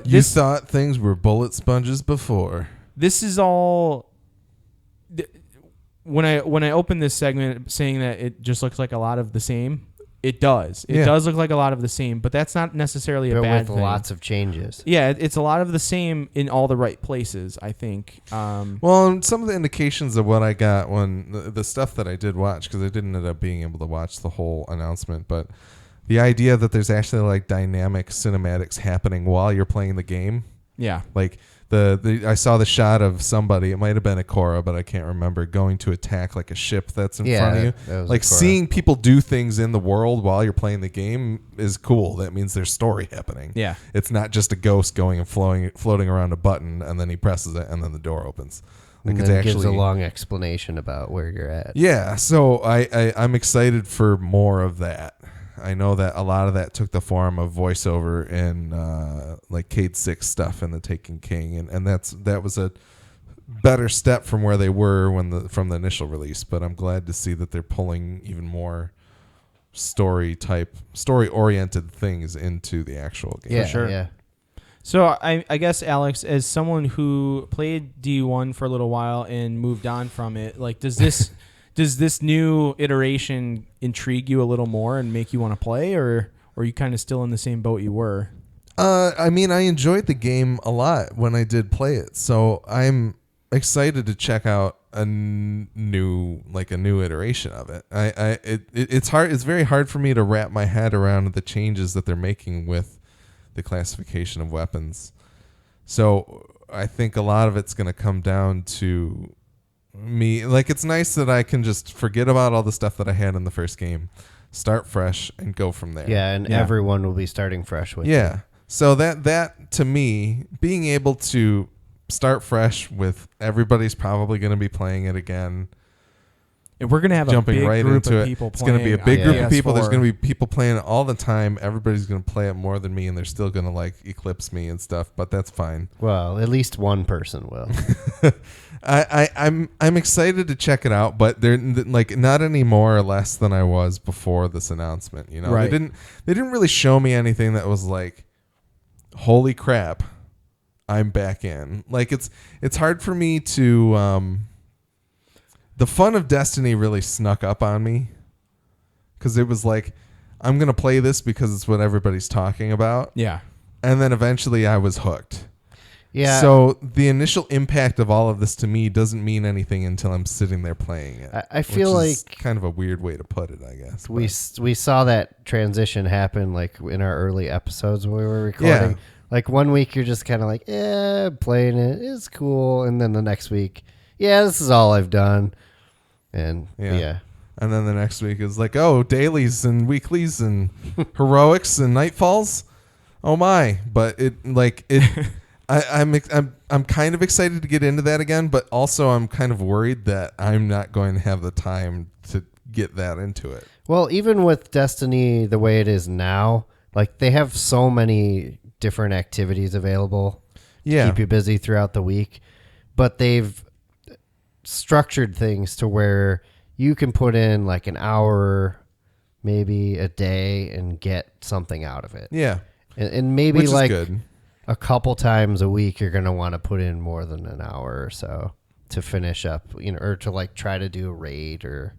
you thought things were bullet sponges before. This is all. When I open this segment saying that it just looks like a lot of the same. It does. It does look like a lot of the same, but that's not necessarily a bad thing. With lots of changes. Yeah, it's a lot of the same in all the right places, I think. Well, some of the indications of what I got when the stuff that I did watch, because I didn't end up being able to watch the whole announcement, but the idea that there's actually like dynamic cinematics happening while you're playing the game. Yeah. Like I saw the shot of somebody, it might have been a Korra, but I can't remember, going to attack like a ship that's in front of you. Like seeing people do things in the world while you're playing the game is cool. That means there's story happening. Yeah. It's not just a ghost going and floating around a button and then he presses it and then the door opens. Like and then it gives a long explanation about where you're at. Yeah, so I'm excited for more of that. I know that a lot of that took the form of voiceover in like Cade 6 stuff in The Taken King, and that was a better step from where they were from the initial release. But I'm glad to see that they're pulling even more story oriented things into the actual game. Yeah, for sure. Yeah. So I guess, Alex, as someone who played D1 for a little while and moved on from it, like does this new iteration intrigue you a little more and make you want to play, or are you kind of still in the same boat you were? I mean, I enjoyed the game a lot when I did play it, so I'm excited to check out a new iteration of it. It's hard. It's very hard for me to wrap my head around the changes that they're making with the classification of weapons. So I think a lot of it's going to come down to me. Like, it's nice that I can just forget about all the stuff that I had in the first game, start fresh, and go from there. Yeah, and everyone will be starting fresh with you. So that to me, being able to start fresh with everybody's probably going to be playing it again. And we're going to have a big group of people playing. It's going to be a big group of people. There's going to be people playing it all the time. Everybody's going to play it more than me, and they're still going to like eclipse me and stuff, but that's fine. Well, at least one person will. I'm excited to check it out, but they're like not any more or less than I was before this announcement. You know, right. They didn't really show me anything that was like, holy crap, I'm back in. Like it's hard for me to. The fun of Destiny really snuck up on me because it was like, I'm going to play this because it's what everybody's talking about. Yeah. And then eventually I was hooked. Yeah. So the initial impact of all of this to me doesn't mean anything until I'm sitting there playing it. I feel which is like kind of a weird way to put it, I guess. We saw that transition happen like in our early episodes when we were recording. Yeah. Like 1 week you're just kind of like, playing it. It's cool. And then the next week, this is all I've done. And yeah. And then the next week is like, oh, dailies and weeklies and heroics and nightfalls. Oh my. But I'm kind of excited to get into that again, but also I'm kind of worried that I'm not going to have the time to get that into it. Well, even with Destiny the way it is now, like they have so many different activities available to keep you busy throughout the week, but they've structured things to where you can put in like an hour, maybe a day, and get something out of it. Yeah. And maybe which like is good. A couple times a week, you're going to want to put in more than an hour or so to finish up, or to like try to do a raid or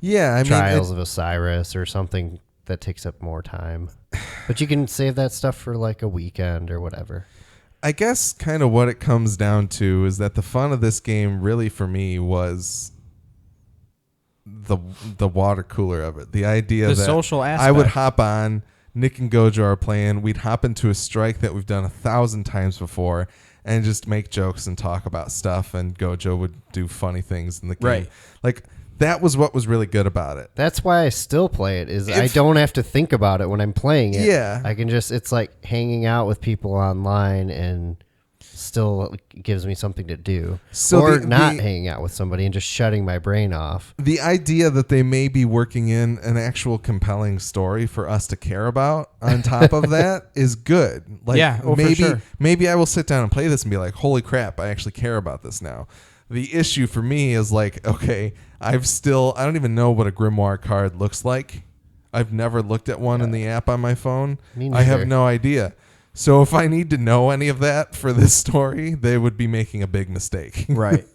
Trials of Osiris or something that takes up more time. But you can save that stuff for like a weekend or whatever. I guess kind of what it comes down to is that the fun of this game really for me was the water cooler of it. The idea that social aspect. I would hop on, Nick and Gojo are playing, we'd hop into a strike that we've done 1,000 times before and just make jokes and talk about stuff, and Gojo would do funny things in the game. Right. Like, that was what was really good about it. That's why I still play it, I don't have to think about it when I'm playing it. Yeah. I can just, it's like hanging out with people online and still gives me something to do. Or not hanging out with somebody and just shutting my brain off. The idea that they may be working in an actual compelling story for us to care about on top of that is good. Like, for sure. Maybe I will sit down and play this and be like, holy crap, I actually care about this now. The issue for me is like, okay, I don't even know what a grimoire card looks like. I've never looked at one in the app on my phone. I have no idea. So if I need to know any of that for this story, they would be making a big mistake. Right.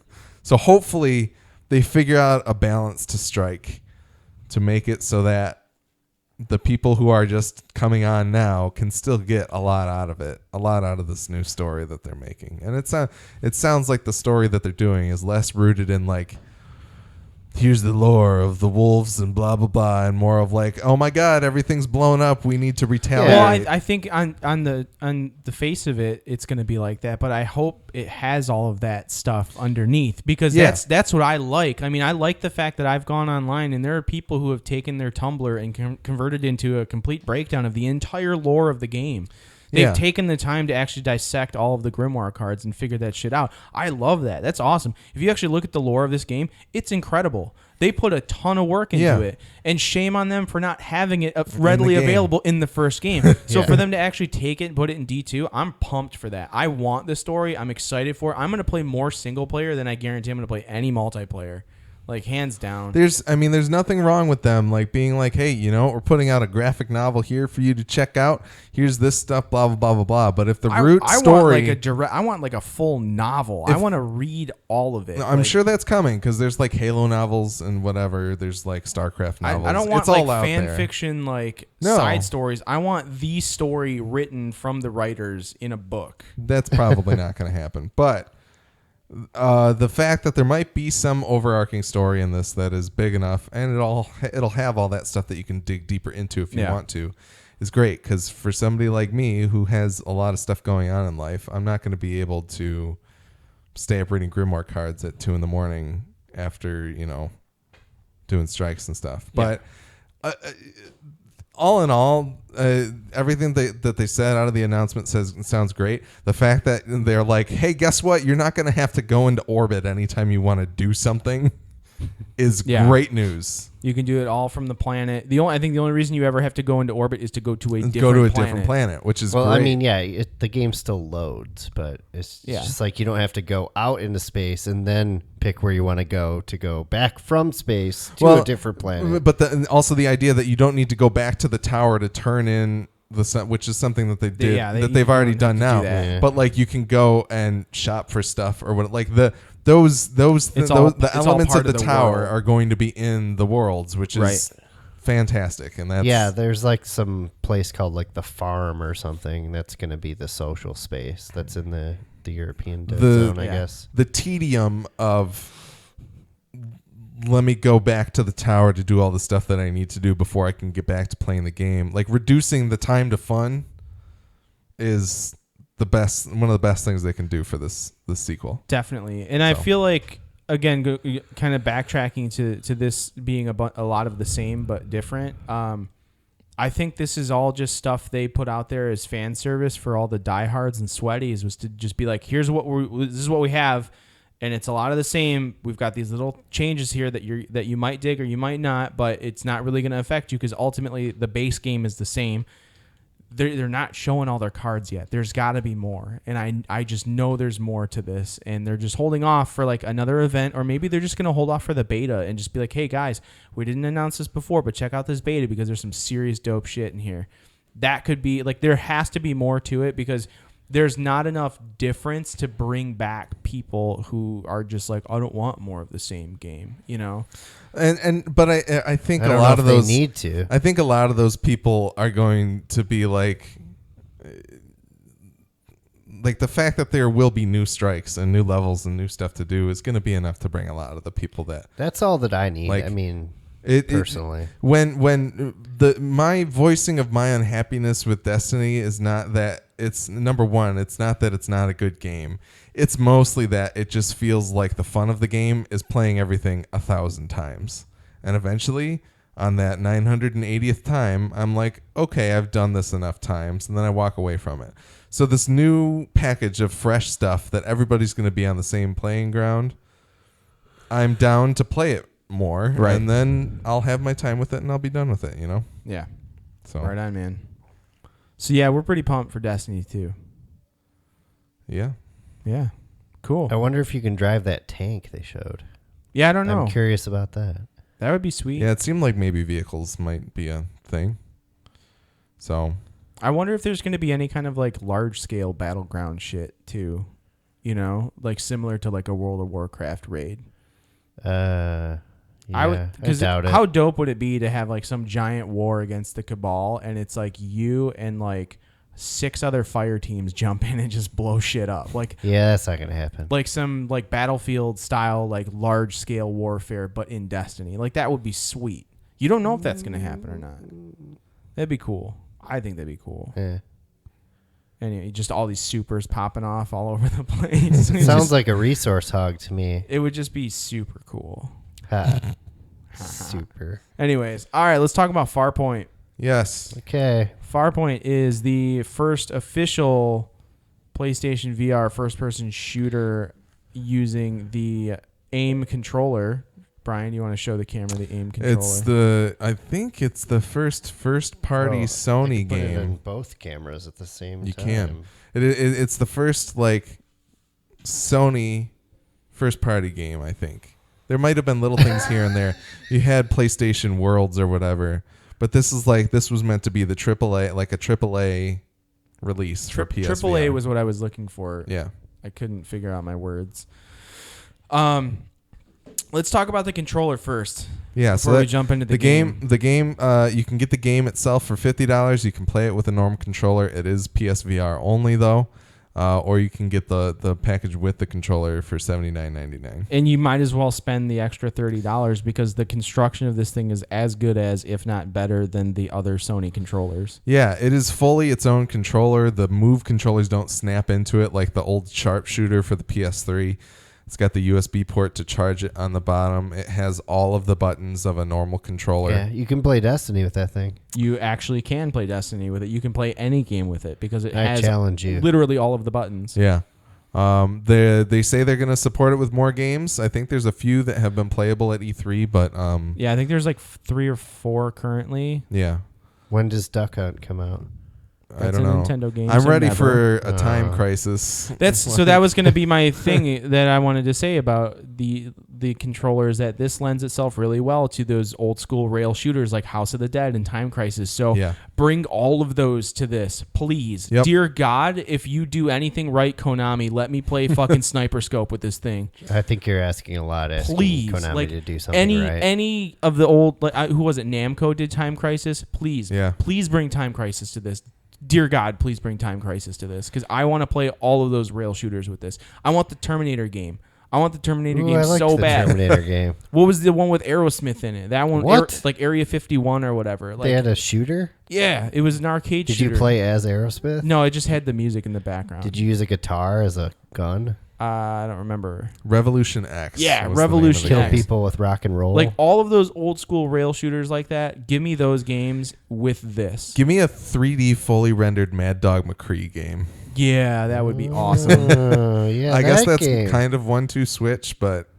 So hopefully they figure out a balance to strike to make it so that the people who are just coming on now can still get a lot out of it, a lot out of this new story that they're making. And it sounds like the story that they're doing is less rooted in like here's the lore of the wolves and blah blah blah, and more of like, oh my god, everything's blown up, we need to retaliate. Well, I think on the face of it, it's going to be like that, but I hope it has all of that stuff underneath, because that's what I like. I mean, I like the fact that I've gone online and there are people who have taken their Tumblr and converted into a complete breakdown of the entire lore of the game. They've taken the time to actually dissect all of the Grimoire cards and figure that shit out. I love that. That's awesome. If you actually look at the lore of this game, it's incredible. They put a ton of work into it, and shame on them for not having it readily available in the first game. So for them to actually take it and put it in D2, I'm pumped for that. I want the story. I'm excited for it. I'm going to play more single player than I guarantee I'm going to play any multiplayer. Like, hands down. There's nothing wrong with them like being like, hey, we're putting out a graphic novel here for you to check out. Here's this stuff, blah blah blah blah blah. But if the root story, I want like a full novel. I want to read all of it. I'm sure that's coming, because there's like Halo novels and whatever. There's like StarCraft novels. I don't want it's all like out fan there. fiction, like side stories. I want the story written from the writers in a book. That's probably not going to happen, but. The fact that there might be some overarching story in this that is big enough, and it'll have all that stuff that you can dig deeper into if you want to, is great. Because for somebody like me who has a lot of stuff going on in life, I'm not going to be able to stay up reading Grimoire cards at 2 a.m. after doing strikes and stuff. But all in all, everything that they said out of the announcement sounds great. The fact that they're like, hey, guess what? You're not going to have to go into orbit anytime you want to do something is great news. You can do it all from the planet. I think the only reason you ever have to go into orbit is to go to a different planet, which is great. I mean, the game still loads, but it's just like you don't have to go out into space and then pick where you want to go back from space to a different planet. But also the idea that you don't need to go back to the tower to turn in the sun, which is something that they did that they've already done now. But like you can go and shop for stuff or what, like the elements of the tower are going to be in the worlds, which is fantastic. And that's there's like some place called like the farm or something that's going to be the social space that's in the European dead zone, I guess. The tedium of let me go back to the tower to do all the stuff that I need to do before I can get back to playing the game. Like reducing the time to fun is one of the best things they can do for this sequel. Definitely. And I feel like, again, kind of backtracking to this being a lot of the same but different. I think this is all just stuff they put out there as fan service for all the diehards and sweaties, was to just be like, this is what we have, and it's a lot of the same. We've got these little changes here that you might dig or you might not, but it's not really going to affect you because ultimately the base game is the same. They're not showing all their cards yet. There's got to be more, and I just know there's more to this, and they're just holding off for like another event, or maybe they're just going to hold off for the beta and just be like, hey guys, we didn't announce this before, but check out this beta because there's some serious dope shit in here. That could be like, there has to be more to it because there's not enough difference to bring back people who are just like, I don't want more of the same game, But I think a lot of those need to. I think a lot of those people are going to be like the fact that there will be new strikes and new levels and new stuff to do is going to be enough to bring a lot of the people that. That's all that I need. I mean, personally, when my voicing of my unhappiness with Destiny is not that it's number one. It's not that it's not a good game. It's mostly that it just feels like the fun of the game is playing everything 1,000 times. And eventually, on that 980th time, I'm like, okay, I've done this enough times. And then I walk away from it. So this new package of fresh stuff that everybody's going to be on the same playing ground, I'm down to play it more. Right. And then I'll have my time with it and I'll be done with it, Yeah. So right on, man. So, yeah, we're pretty pumped for Destiny 2. Yeah. Yeah. Cool. I wonder if you can drive that tank they showed. Yeah, I don't know. I'm curious about that. That would be sweet. Yeah, it seemed like maybe vehicles might be a thing. So I wonder if there's going to be any kind of like large scale battleground shit too. Like similar to like a World of Warcraft raid. Yeah, I doubt it. How dope would it be to have like some giant war against the Cabal and it's like you and like 6 other fire teams jump in and just blow shit up. Like, yeah, that's not gonna happen. Like some like Battlefield style, like large scale warfare, but in Destiny. Like that would be sweet. You don't know if that's gonna happen or not. That'd be cool. I think that'd be cool. Yeah. Anyway, just all these supers popping off all over the place. Sounds like a resource hog to me. It would just be super cool. Super. Anyways, all right, let's talk about Farpoint. Yes. Okay. Farpoint is the first official PlayStation VR first-person shooter using the AIM controller. Brian, you want to show the camera the AIM controller? I think it's the first-party Sony put game. it in both cameras at the same time. You can. It's the first like Sony first-party game. I think there might have been little things here and there. You had PlayStation Worlds or whatever. But this was meant to be the AAA, like a AAA release for PSVR. AAA was what I was looking for. Yeah. I couldn't figure out my words. Let's talk about the controller first. Yeah, before we jump into the game. The game, you can get the game itself for $50. You can play it with a normal controller. It is PSVR only though. Or you can get the package with the controller for $79.99. And you might as well spend the extra $30 because the construction of this thing is as good as, if not better, than the other Sony controllers. Yeah, it is fully its own controller. The Move controllers don't snap into it like the old sharpshooter for the PS3. It's got the USB port to charge it on the bottom. It has all of the buttons of a normal controller. Yeah, you can play Destiny with that thing. You actually can play Destiny with it. You can play any game with it because it has challenge you. Literally all of the buttons. Yeah. They say they're going to support it with more games. I think there's a few that have been playable at E3, but yeah, I think there's like 3 or 4 currently. Yeah. When does Duck Hunt come out? I don't know. Nintendo game. I'm ready for a time crisis. So that was going to be my thing that I wanted to say about the controllers, that this lends itself really well to those old school rail shooters like House of the Dead and Time Crisis. So bring all of those to this, please. Yep. Dear God, if you do anything right, Konami, let me play fucking Sniper Scope with this thing. I think you're asking a lot. Please, Konami to do something right. Any of the old, who was it? Namco did Time Crisis. Please, please bring Time Crisis to this. Dear God, please bring Time Crisis to this because I want to play all of those rail shooters with this. I want the Terminator game. I want the Terminator game so bad. Terminator game. What was the one with Aerosmith in it? That one, like Area 51 or whatever. Like, they had a shooter? Yeah, it was an arcade shooter. Did you play as Aerosmith? No, it just had the music in the background. Did you use a guitar as a gun? I don't remember. Revolution X. Yeah, Revolution Kill X. people with rock and roll. Like all of those old school rail shooters like that, give me those games with this. Give me a 3D fully rendered Mad Dog McCree game. Yeah, that would be awesome. Yeah, I guess that's kind of 1-2 switch, but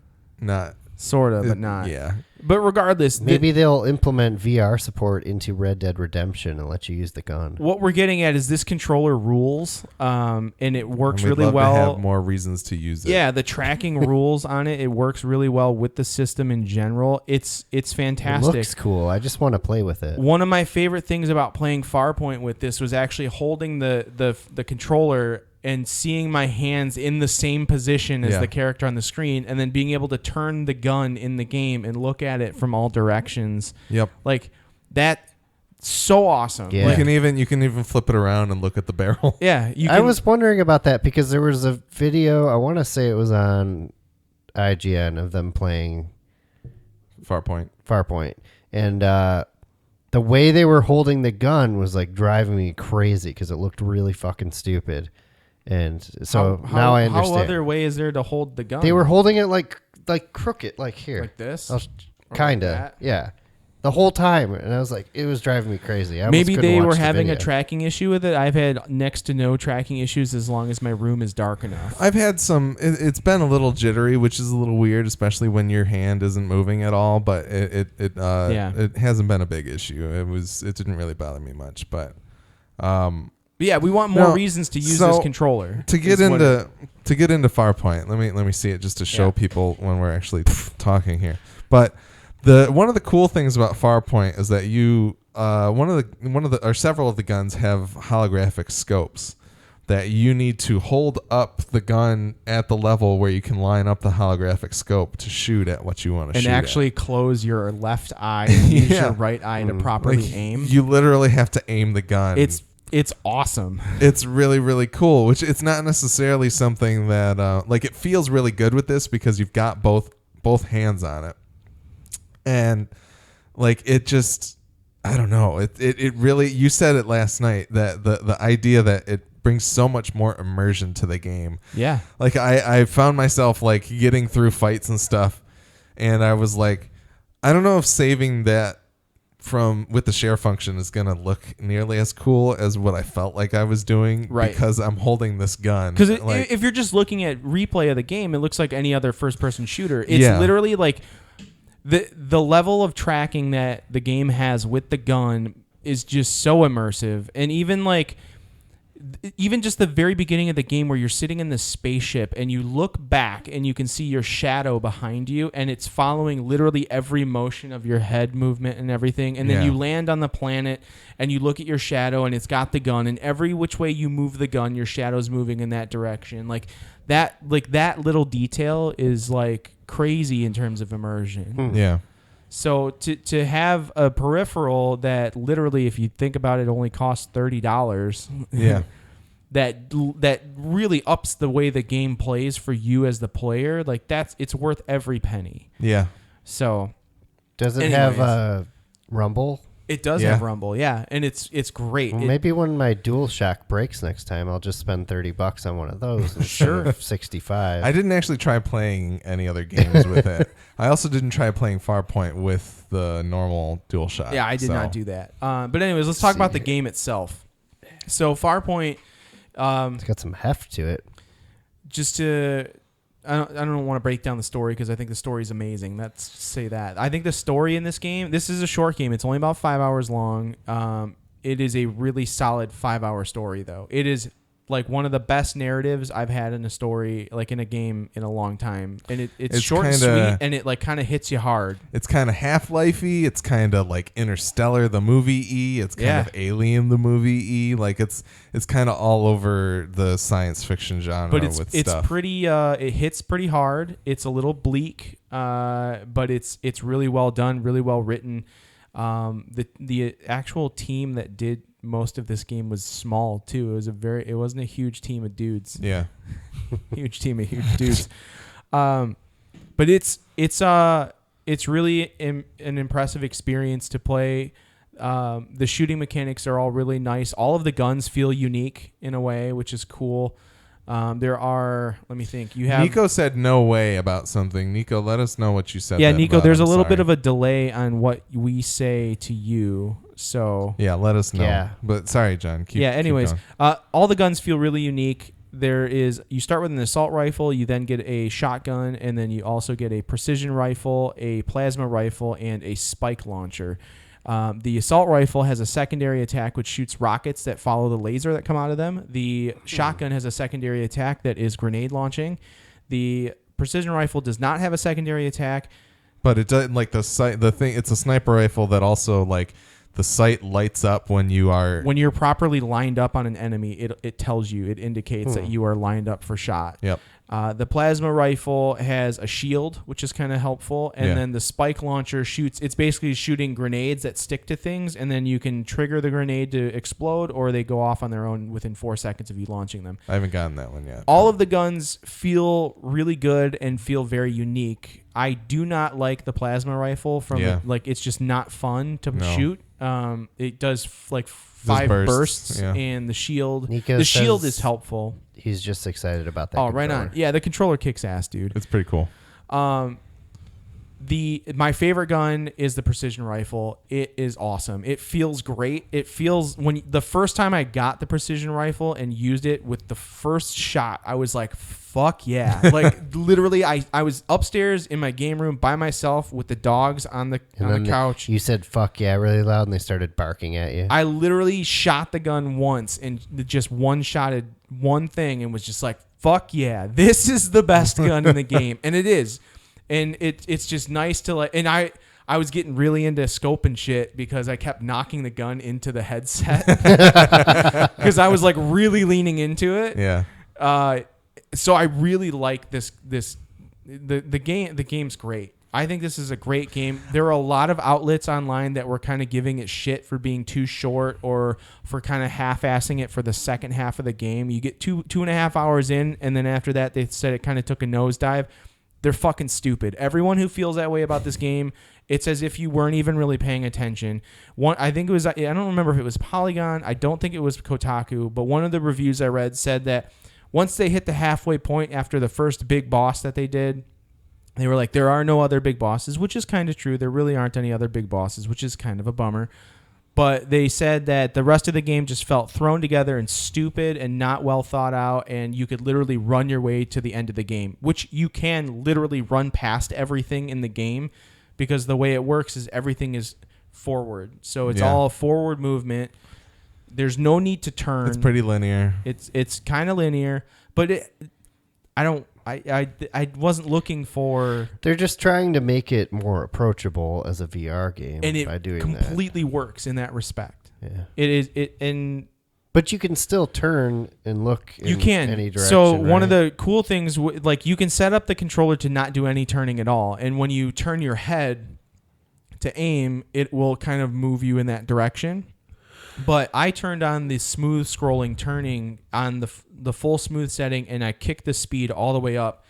not. Sort of, but not. Yeah. But regardless, maybe they'll implement VR support into Red Dead Redemption and let you use the gun. What we're getting at is this controller rules, and it works really love well. To have more reasons to use it. Yeah, the tracking rules on it. It works really well with the system in general. It's fantastic. It looks cool. I just want to play with it. One of my favorite things about playing Farpoint with this was actually holding the controller and seeing my hands in the same position as the character on the screen, and then being able to turn the gun in the game and look at it from all directions. Yep. Like that, so awesome. Yeah. Like, you can even flip it around and look at the barrel. Yeah. I was wondering about that because there was a video, I want to say it was on IGN, of them playing Farpoint. And the way they were holding the gun was like driving me crazy because it looked really fucking stupid. And so now I understand. How other way is there to hold the gun? They were holding it like crooked, like here. Like this? Kind of, like yeah. The whole time. And I was like, it was driving me crazy. Maybe they were having a tracking issue with it. I've had next to no tracking issues as long as my room is dark enough. I've had some, it's been a little jittery, which is a little weird, especially when your hand isn't moving at all, but it hasn't been a big issue. It didn't really bother me much, but yeah, we want more reasons to use this controller. To get into Farpoint, let me see it just to show people when we're actually talking here. But one of the cool things about Farpoint is that several of the guns have holographic scopes that you need to hold up the gun at the level where you can line up the holographic scope to shoot at what you want to shoot and actually close your left eye and use your right eye to properly aim. You literally have to aim the gun. It's awesome. It's really, really cool, which it's not necessarily something that like it feels really good with this because you've got both hands on it. And like it just, I don't know. It really, you said it last night that the idea that it brings so much more immersion to the game. Yeah. Like I found myself like getting through fights and stuff, and I was like, I don't know if saving that with the share function is going to look nearly as cool as what I felt like I was doing, right? Because I'm holding this gun. Because if you're just looking at replay of the game, it looks like any other first-person shooter. It's literally like the level of tracking that the game has with the gun is just so immersive. And even just the very beginning of the game where you're sitting in this spaceship and you look back and you can see your shadow behind you and it's following literally every motion of your head movement and everything. And then you land on the planet and you look at your shadow and it's got the gun, and every which way you move the gun, your shadow's moving in that direction. Like that little detail is like crazy in terms of immersion. Yeah. So to have a peripheral that literally, if you think about it, only costs $30. Yeah. that really ups the way the game plays for you as the player. Like it's worth every penny. Yeah. So does it have rumble? It does have rumble, yeah, and it's great. Well, maybe when my DualShock breaks next time, I'll just spend $30 on one of those. Sure, 65. I didn't actually try playing any other games with it. I also didn't try playing Farpoint with the normal DualShock. Yeah, I did not do that. But anyways, let's talk about the game itself. So Farpoint, it's got some heft to it. Just to. I don't want to break down the story because I think the story is amazing. Let's say that. I think the story in this game, this is a short game. It's only about 5 hours long. It is a really solid 5-hour story, though. It is like one of the best narratives I've had in a story, like in a game, in a long time. And it's short and sweet, and it like kind of hits you hard. It's kind of Half-Life-y. It's kind of like Interstellar, the movie-y. It's kind of Alien, the movie-y. Like it's kind of all over the science fiction genre. But it's pretty. It hits pretty hard. It's a little bleak, but it's really well done, really well written. The actual team that did most of this game was small too. It wasn't a huge team of dudes. Yeah. Huge team of huge dudes. But it's really an impressive experience to play. The shooting mechanics are all really nice. All of the guns feel unique in a way, which is cool. There are, let me think. Nico said no way about something. Nico, let us know what you said. Yeah, Nico, there's a little bit of a delay on what we say to you. So yeah, let us know. Yeah. But sorry, John. Anyways, all the guns feel really unique. You start with an assault rifle, you then get a shotgun, and then you also get a precision rifle, a plasma rifle, and a spike launcher. The assault rifle has a secondary attack which shoots rockets that follow the laser that come out of them. The shotgun has a secondary attack that is grenade launching. The precision rifle does not have a secondary attack. But it does, like it's a sniper rifle that also like the sight lights up when you're properly lined up on an enemy. It tells you, it indicates that you are lined up for shot. Yep. The plasma rifle has a shield, which is kind of helpful, and then the spike launcher shoots. It's basically shooting grenades that stick to things, and then you can trigger the grenade to explode, or they go off on their own within 4 seconds of you launching them. I haven't gotten that one yet. All of the guns feel really good and feel very unique. I do not like the plasma rifle it's just not fun to shoot. It does 5 bursts and the shield. The shield is helpful. He's just excited about that. Oh, right on. Yeah, the controller kicks ass, dude. It's pretty cool. My favorite gun is the precision rifle. It is awesome. It feels great. It feels the first time I got the precision rifle and used it with the first shot, I was like, fuck yeah. Like literally I was upstairs in my game room by myself with the dogs on the couch. You said fuck yeah really loud and they started barking at you. I literally shot the gun once and just one-shotted one thing and was just like, fuck yeah, this is the best gun in the game. And it is. And it's just nice to and I was getting really into scope and shit because I kept knocking the gun into the headset because I was like really leaning into it. Yeah. So I really like the game. The game's great. I think this is a great game. There are a lot of outlets online that were kind of giving it shit for being too short or for kind of half-assing it for the second half of the game. You get 2.5 hours in, and then after that, they said it kind of took a nosedive. They're fucking stupid. Everyone who feels that way about this game, it's as if you weren't even really paying attention. I think it was, I don't remember if it was Polygon. I don't think it was Kotaku, but one of the reviews I read said that once they hit the halfway point after the first big boss that they did, they were like, there are no other big bosses, which is kind of true. There really aren't any other big bosses, which is kind of a bummer. But they said that the rest of the game just felt thrown together and stupid and not well thought out, and you could literally run your way to the end of the game, which you can literally run past everything in the game because the way it works is everything is forward. So it's all forward movement. There's no need to turn. It's pretty linear. It's kind of linear, but I wasn't looking for. They're just trying to make it more approachable as a VR game, and by doing completely works in that respect. Yeah, it is. But you can still turn and look in any direction. So one of the cool things, like you can set up the controller to not do any turning at all, and when you turn your head to aim, it will kind of move you in that direction. But I turned on the smooth scrolling turning on the full smooth setting, and I kicked the speed all the way up,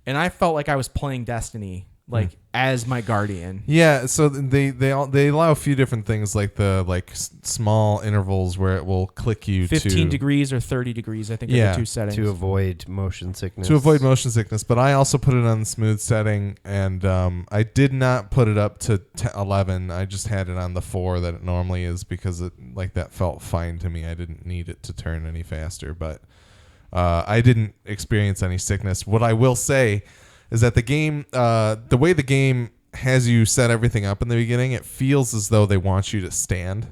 and I felt like I was playing Destiny, like as my guardian. Yeah, so they allow a few different things, like the small intervals where it will click you 15 degrees or 30 degrees, I think are the two settings. To avoid motion sickness. But I also put it on the smooth setting, and I did not put it up to 11. I just had it on the 4 that it normally is because that felt fine to me. I didn't need it to turn any faster, but I didn't experience any sickness. What I will say is that the game, the way the game has you set everything up in the beginning, it feels as though they want you to stand.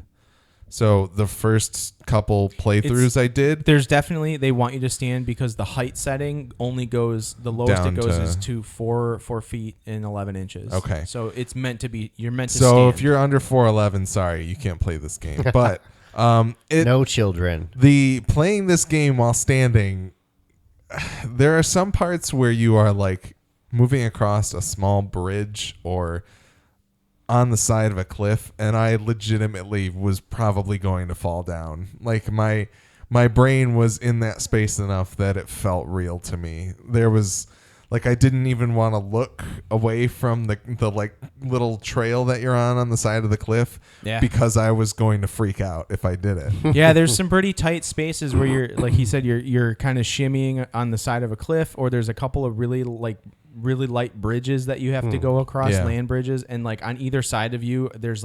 So the first couple playthroughs I did, there's definitely, they want you to stand because the height setting only goes, the lowest it goes is to 4 feet and 11 inches. Okay. So it's meant to be, you're meant to stand. So if you're under 4'11", sorry, you can't play this game. But no children. The playing this game while standing, there are some parts where you are like moving across a small bridge or on the side of a cliff, and I legitimately was probably going to fall down. Like my brain was in that space enough that it felt real to me. There was I didn't even want to look away from the like little trail that you're on the side of the cliff because I was going to freak out if I did it. Yeah, there's some pretty tight spaces where you're, like he said, you're kind of shimmying on the side of a cliff, or there's a couple of really light bridges that you have to go across, land bridges, and like on either side of you there's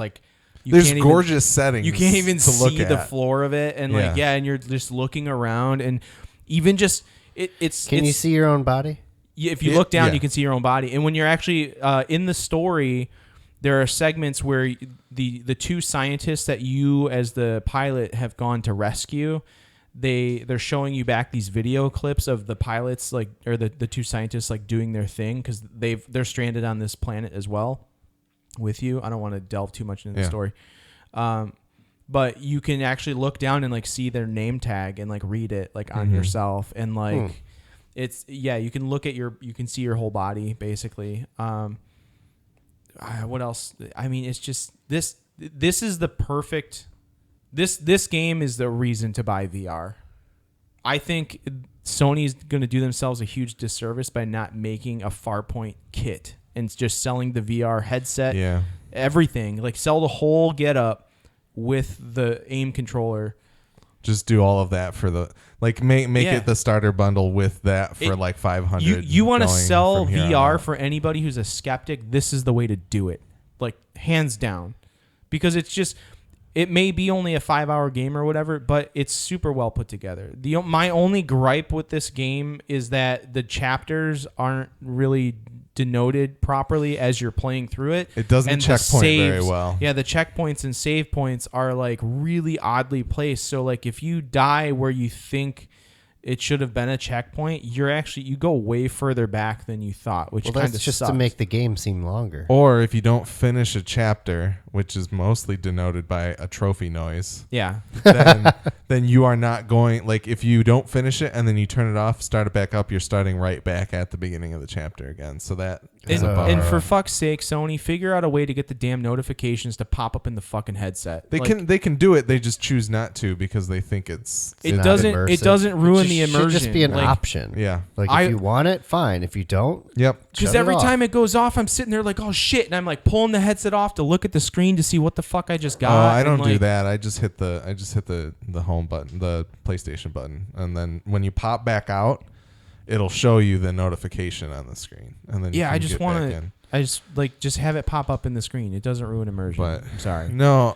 there's gorgeous settings. You can't even see the floor of it, and and you're just looking around, and even just it's Can you see your own body? If you look down, you can see your own body. And when you're actually in the story, there are segments where the two scientists that you as the pilot have gone to rescue, they're showing you back these video clips of the pilots, or the two scientists doing their thing, because they're stranded on this planet as well with you. I don't want to delve too much into the story. But you can actually look down and see their name tag and read it on yourself, and it's you can look at you can see your whole body basically. What else? I mean, it's just this is the perfect. This game is the reason to buy VR. I think Sony's going to do themselves a huge disservice by not making a Farpoint kit and just selling the VR headset, everything. Sell the whole getup with the aim controller. Just do all of that for the make it the starter bundle with that for $500. You want to sell VR for anybody who's a skeptic? This is the way to do it, hands down, because it's just. It may be only a 5-hour game or whatever, but it's super well put together. My only gripe with this game is that the chapters aren't really denoted properly as you're playing through it. It doesn't checkpoint very well. Yeah, the checkpoints and save points are really oddly placed. So if you die where you think it should have been a checkpoint, you go way further back than you thought, which kind of just sucks. To make the game seem longer. Or if you don't finish a chapter, which is mostly denoted by a trophy noise, Yeah. then you are not going, like, if you don't finish it and then you turn it off, start it back up, you're starting right back at the beginning of the chapter again. So that is a bummer. And for fuck's sake, Sony, figure out a way to get the damn notifications to pop up in the fucking headset. They can do it. They just choose not to because they think it doesn't ruin the immersion. It should just be an option. Yeah. Like if you want it, fine. If you don't, because every time it goes off, I'm sitting there like, oh shit, and I'm like pulling the headset off to look at the screen to see what the fuck I just got. Oh, I don't do that. I just hit the home button, the PlayStation button, and then when you pop back out, it'll show you the notification on the screen, and then I just want to. I just have it pop up in the screen. It doesn't ruin immersion. But I'm sorry. No,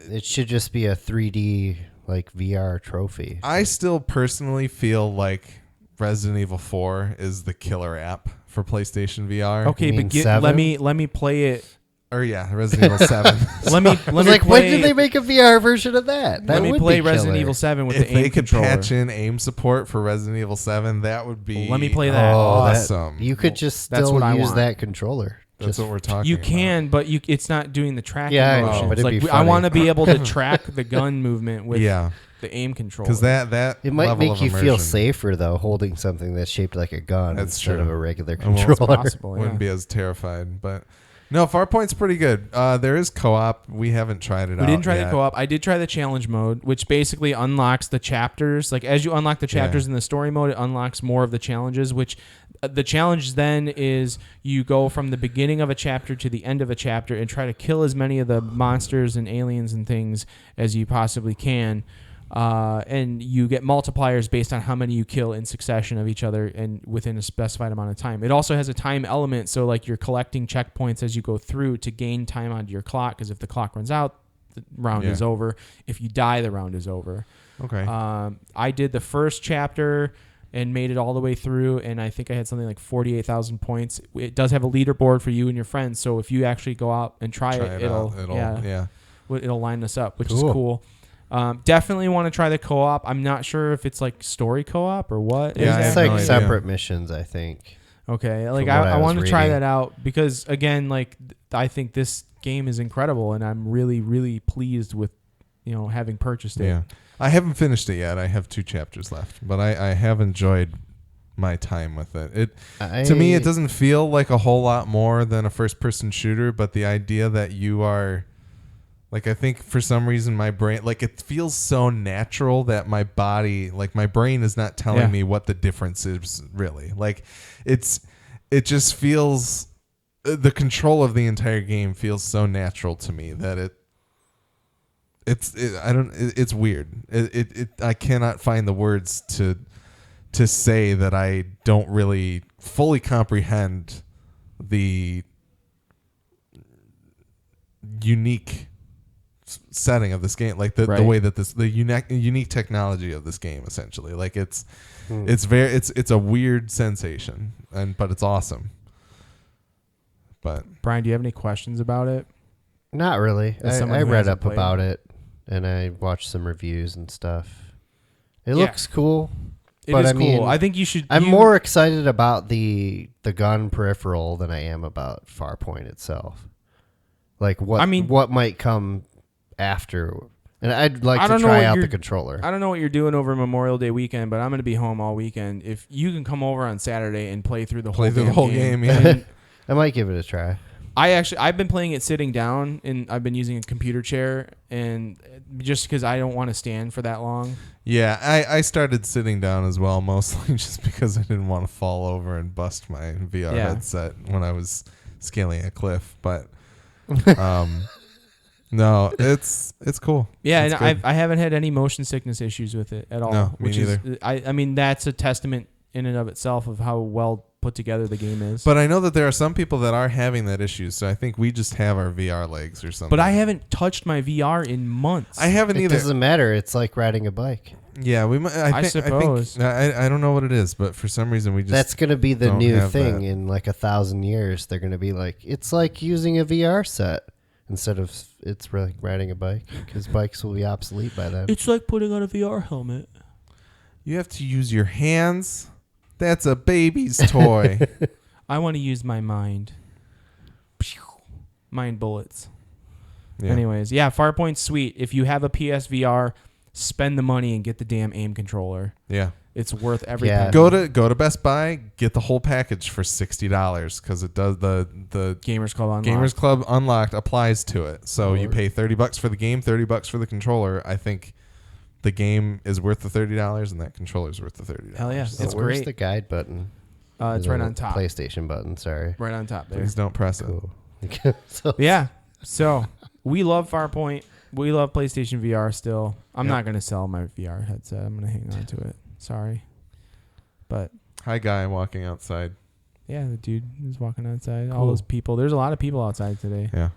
it should just be a 3D like VR trophy. I still personally feel like Resident Evil 4 is the killer app for PlayStation VR. Okay, but let me play it. Or Resident Evil 7. let me like, when did they make a VR version of that? Let me play Resident Evil 7 with the aim controller. If they could patch in aim support for Resident Evil 7, that would be let me play that. Awesome. You could just still use that controller. That's what we're talking about. You can, but it's not doing the tracking motion. But it'd be funny. I want to be able to track the gun movement with the aim controller. Because that it might make you feel safer though, holding something that's shaped like a gun instead of a regular controller. It's possible, wouldn't be as terrified, but. No, Farpoint's pretty good. There is co-op. We haven't tried it out. We didn't try the co-op. I did try the challenge mode, which basically unlocks the chapters. Like as you unlock the chapters in the story mode, it unlocks more of the challenges, which the challenge then is you go from the beginning of a chapter to the end of a chapter and try to kill as many of the monsters and aliens and things as you possibly can. And you get multipliers based on how many you kill in succession of each other and within a specified amount of time. It also has a time element, so like you're collecting checkpoints as you go through to gain time onto your clock, because if the clock runs out, the round is over. If you die, the round is over. Okay. I did the first chapter and made it all the way through, and I think I had something like 48,000 points. It does have a leaderboard for you and your friends, so if you actually go out and try it, it'll line us up, which is cool. Definitely want to try the co-op. I'm not sure if it's like story co-op or what. Yeah, it's like separate missions, I think. Okay, like I want to try that out because again, like I think this game is incredible, and I'm really, really pleased with having purchased it. Yeah, I haven't finished it yet. I have 2 chapters left, but I have enjoyed my time with it. To me, it doesn't feel like a whole lot more than a first-person shooter, but the idea that you are. Like, I think for some reason my brain, like, it feels so natural that my body, like, my brain is not telling me what the difference is, really. Like, it just feels, the control of the entire game feels so natural to me that it's weird. I cannot find the words to say that I don't really fully comprehend the unique setting of this game, like the way that the unique technology of this game, essentially. Like it's a weird sensation, but it's awesome. But Brian, do you have any questions about it? Not really. I read up about it and I watched some reviews and stuff. It looks cool. It is cool. I think you should. I'm more excited about the gun peripheral than I am about Farpoint itself. Like what might come after, and I'd like to try out the controller. I don't know what you're doing over Memorial Day weekend, but I'm going to be home all weekend. If you can come over on Saturday and play through the whole game, I might give it a try. I've been playing it sitting down, and I've been using a computer chair, and just because I don't want to stand for that long. Yeah, I started sitting down as well, mostly just because I didn't want to fall over and bust my VR headset when I was scaling a cliff, but. No, it's cool. Yeah, it's and I haven't had any motion sickness issues with it at all. No, me neither. I mean, that's a testament in and of itself of how well put together the game is. But I know that there are some people that are having that issue, so I think we just have our VR legs or something. But I haven't touched my VR in months. I haven't either. It doesn't matter. It's like riding a bike. Yeah, we might. I suppose. I don't know what it is, but for some reason we just. That's going to be the new thing in like 1,000 years. They're going to be like, it's like using a VR set. Instead of it's really riding a bike, because bikes will be obsolete by then. It's like putting on a VR helmet. You have to use your hands. That's a baby's toy. I want to use my mind. Mind bullets. Yeah. Anyways, yeah, Farpoint's sweet. If you have a PSVR, spend the money and get the damn aim controller. Yeah. It's worth every Yeah. penny. Go to Best Buy, get the whole package for $60 because it does the Gamers Club Unlocked. Gamers Club Unlocked applies to it. So you pay $30 for the game, $30 for the controller. I think the game is worth the $30 and that controller is worth the $30. Hell yeah. So It's where's great. the guide button? It's right on top. PlayStation button, sorry. Right on top there. Please don't press it. Cool. So- Yeah. So we love Farpoint. We love PlayStation VR still. I'm not going to sell my VR headset. I'm going to hang on to it. Sorry. But Hi, guy walking outside. yeah, the dude is walking outside. All Cool. those people. There's a lot of people outside today. Yeah.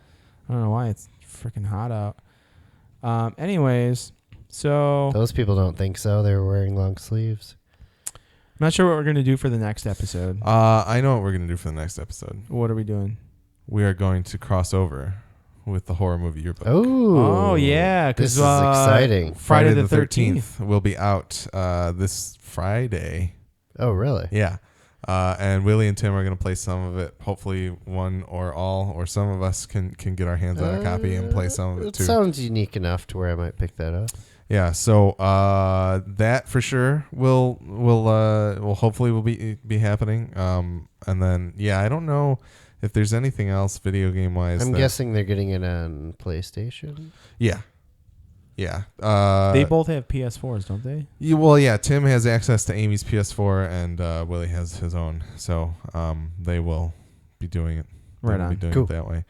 I don't know why. It's freaking hot out. Anyways, so Those people don't think so. They were wearing long sleeves. I'm not sure what we're going to do for the next episode. I know what we're going to do for the next episode. What are we doing? We are going to cross over with the horror movie yearbook. Oh, yeah. This Because is exciting. Friday the 13th. will be out this Friday. Oh, really? Yeah. And Willie and Tim are going to play some of it. Hopefully one or all, or some of us can get our hands on a copy and play some of it too. It sounds unique enough to where I might pick that up. Yeah, so that for sure will hopefully will be happening. And then I don't know if there's anything else video game wise. I'm guessing they're getting it on PlayStation. Yeah. Yeah. They both have PS4s, don't they? Yeah. Tim has access to Amy's PS4 and Willie has his own. So they will be doing it. Right They'll on. be doing Cool. it that way.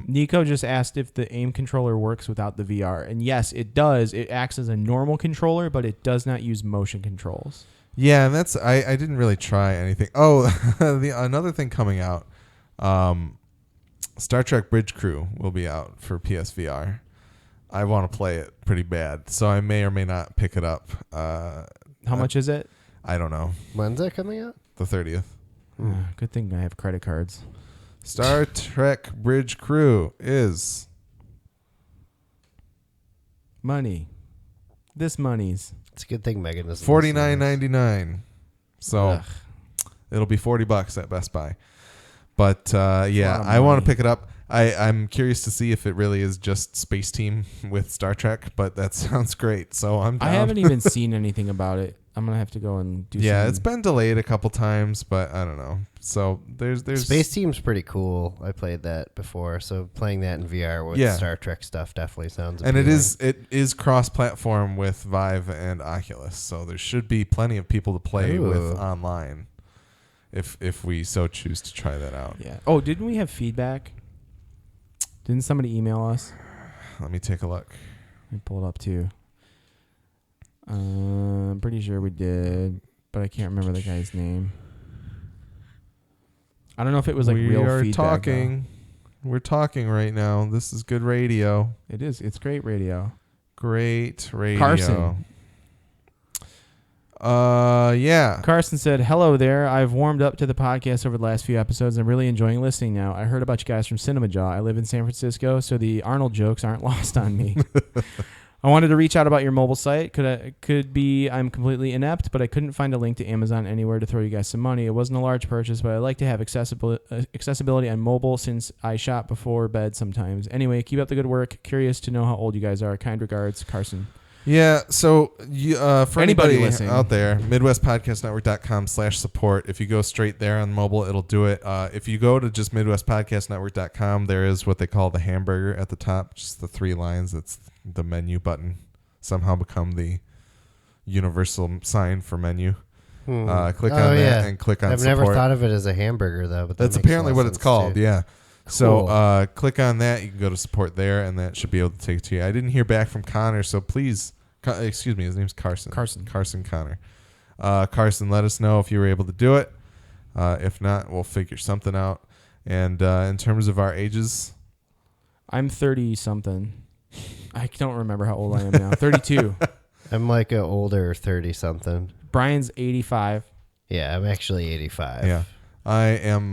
Nico just asked if the aim controller works without the VR. And yes, it does. It acts as a normal controller, but it does not use motion controls. Yeah, and that's I didn't really try anything. Oh, another thing coming out, Star Trek Bridge Crew will be out for PSVR. I want to play it pretty bad, so I may or may not pick it up. How much is it? I don't know. When's that coming out? The 30th. Good thing I have credit cards. Star Trek Bridge Crew is Money. This money's. It's a good thing Megan doesn't. $49.99. So Ugh. it'll be $40 at Best Buy. But yeah, of I want to money. pick it up. I'm curious to see if it really is just Space Team with Star Trek, but that sounds great. So I'm down. I haven't even seen anything about it. I'm going to have to go and do Yeah, some. it's been delayed a couple times, but I don't know. So there's Space Team's pretty cool. I played that before, so playing that in VR with Star Trek stuff definitely sounds and appealing. it is cross-platform with Vive and Oculus, so there should be plenty of people to play with online if we so choose to try that out. Yeah. Oh, didn't we have feedback? Didn't somebody email us? Let me take a look. Let me pull it up too. I'm pretty sure we did, but I can't remember the guy's name. I don't know if it was like we real are feedback. talking. We're talking right now. This is good radio. It is. It's great radio. Great radio. Carson. Yeah. Carson said, "Hello there. I've warmed up to the podcast over the last few episodes. I'm really enjoying listening now. I heard about you guys from Cinema Jaw. I live in San Francisco, so the Arnold jokes aren't lost on me. I wanted to reach out about your mobile site. Could be I'm completely inept, but I couldn't find a link to Amazon anywhere to throw you guys some money. It wasn't a large purchase, but I like to have accessibility on mobile since I shop before bed sometimes. Anyway, keep up the good work. Curious to know how old you guys are. Kind regards, Carson." Yeah, so for Anybody anybody listening out there, MidwestPodcastNetwork.com/support. If you go straight there on mobile, it'll do it. If you go to just MidwestPodcastNetwork.com, there is what they call the hamburger at the top, just the 3 lines. It's the menu button. Somehow become the universal sign for menu. Click on that and click on I've support. never thought of it as a hamburger though, but that That's makes apparently a lot what of it's sense, called. too. Yeah. Cool. So click on that. You can go to support there, and that should be able to take it to you. I didn't hear back from Connor, so please, excuse me, his name's Carson. Carson Connor. Carson, let us know if you were able to do it. If not, we'll figure something out. And in terms of our ages, I'm 30-something. I don't remember how old I am now. 32. I'm like an older 30-something. Brian's 85. Yeah, I'm actually 85. yeah, I am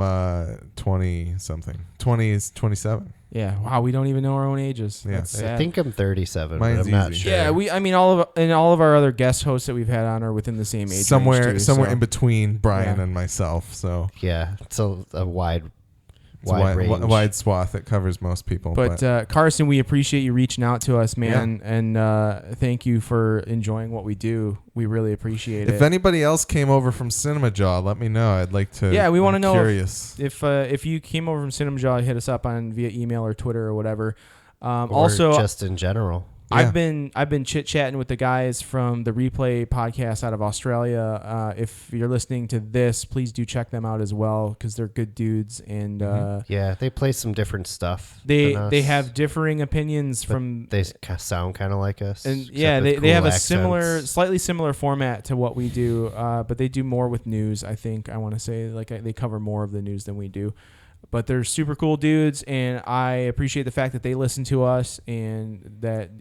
20-something. 27. Yeah. Wow. We don't even know our own ages. Yeah. That's sad. I think I'm 37, Mine's but I'm not easy. sure. Yeah. I mean, all of our other guest hosts that we've had on are within the same age Somewhere range too, so. in between Brian Yeah. and myself. So Yeah, it's a wide wide swath. It covers most people. But Carson, we appreciate you reaching out to us, man, and thank you for enjoying what we do. We really appreciate it. If anybody else came over from Cinema Jaw, let me know. I'd like to. Yeah, we want to know. Curious. If you came over from Cinema Jaw, hit us up via email or Twitter or whatever. Or also, just in general. Yeah. I've been chit chatting with the guys from the Replay podcast out of Australia. If you're listening to this, please do check them out as well because they're good dudes and they play some different stuff. They have differing opinions from. They sound kind of like us, and they have a slightly similar format to what we do, but they do more with news. I think I want to say they cover more of the news than we do. But they're super cool dudes, and I appreciate the fact that they listen to us and that,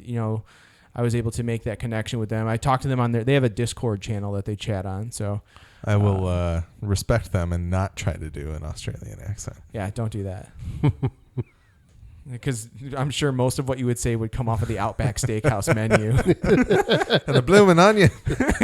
I was able to make that connection with them. I talked to them on they have a Discord channel that they chat on. So I will respect them and not try to do an Australian accent. Yeah, don't do that. Because I'm sure most of what you would say would come off of the Outback Steakhouse menu. And a bloomin' onion.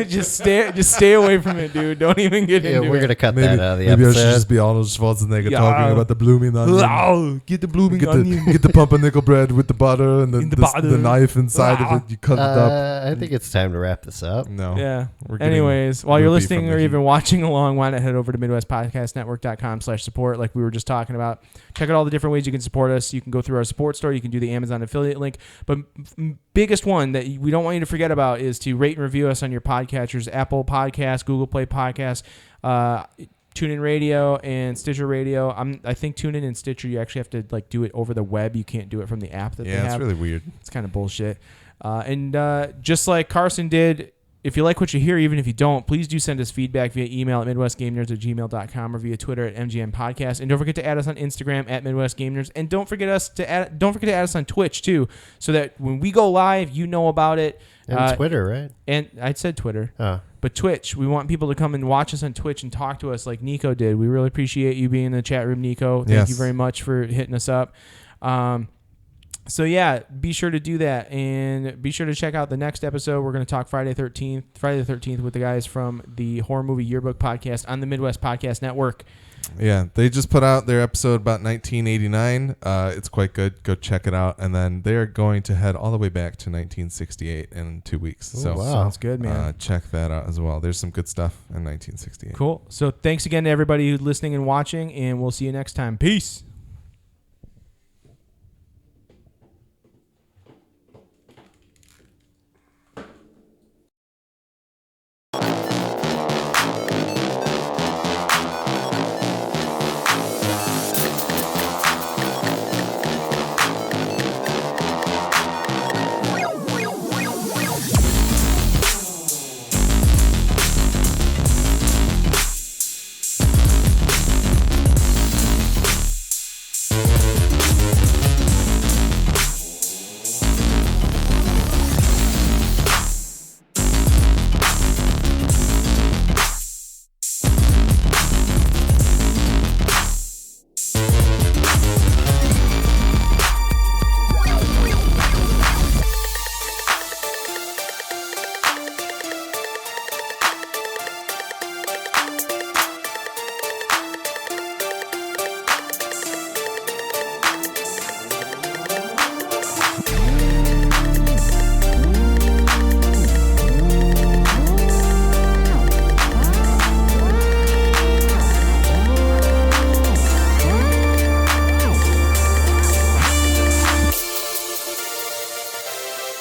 just stay away from it, dude. Don't even get into it. We're going to cut that out of the maybe episode. I should just be Arnold Schwarzenegger talking about the blooming onion. Get the blooming onion. Get the pumpernickel bread with the butter and the knife inside of it. You cut it up. I think it's time to wrap this up. No. Yeah. Anyways, while you're listening or even watching along, why not head over to MidwestPodcastNetwork.com/support like we were just talking about. Check out all the different ways you can support us. You can go through our support store. You can do the Amazon affiliate link. But biggest one that we don't want you to forget about is to rate and review us on your podcatchers, Apple Podcasts, Google Play Podcasts, TuneIn Radio, and Stitcher Radio. I think TuneIn and Stitcher, you actually have to do it over the web. You can't do it from the app that they have. Yeah, it's really weird. It's kind of bullshit. And just like Carson did, if you like what you hear, even if you don't, please do send us feedback via email at MidwestGameNerds@gmail.com or via Twitter at MGM Podcast. And don't forget to add us on Instagram at MidwestGameNerds. And don't forget to add us on Twitch too, so that when we go live, you know about it. And Twitter, right? And I said Twitter. Oh. But Twitch, we want people to come and watch us on Twitch and talk to us like Nico did. We really appreciate you being in the chat room, Nico. Thank you very much for hitting us up. So yeah, be sure to do that, and be sure to check out the next episode. We're going to talk Friday the 13th with the guys from the Horror Movie Yearbook podcast on the Midwest Podcast Network. Yeah, they just put out their episode about 1989. It's quite good. Go check it out. And then they're going to head all the way back to 1968 in 2 weeks. Ooh, so wow. Sounds good, man. Check that out as well. There's some good stuff in 1968. Cool. So thanks again to everybody who's listening and watching, and we'll see you next time. Peace.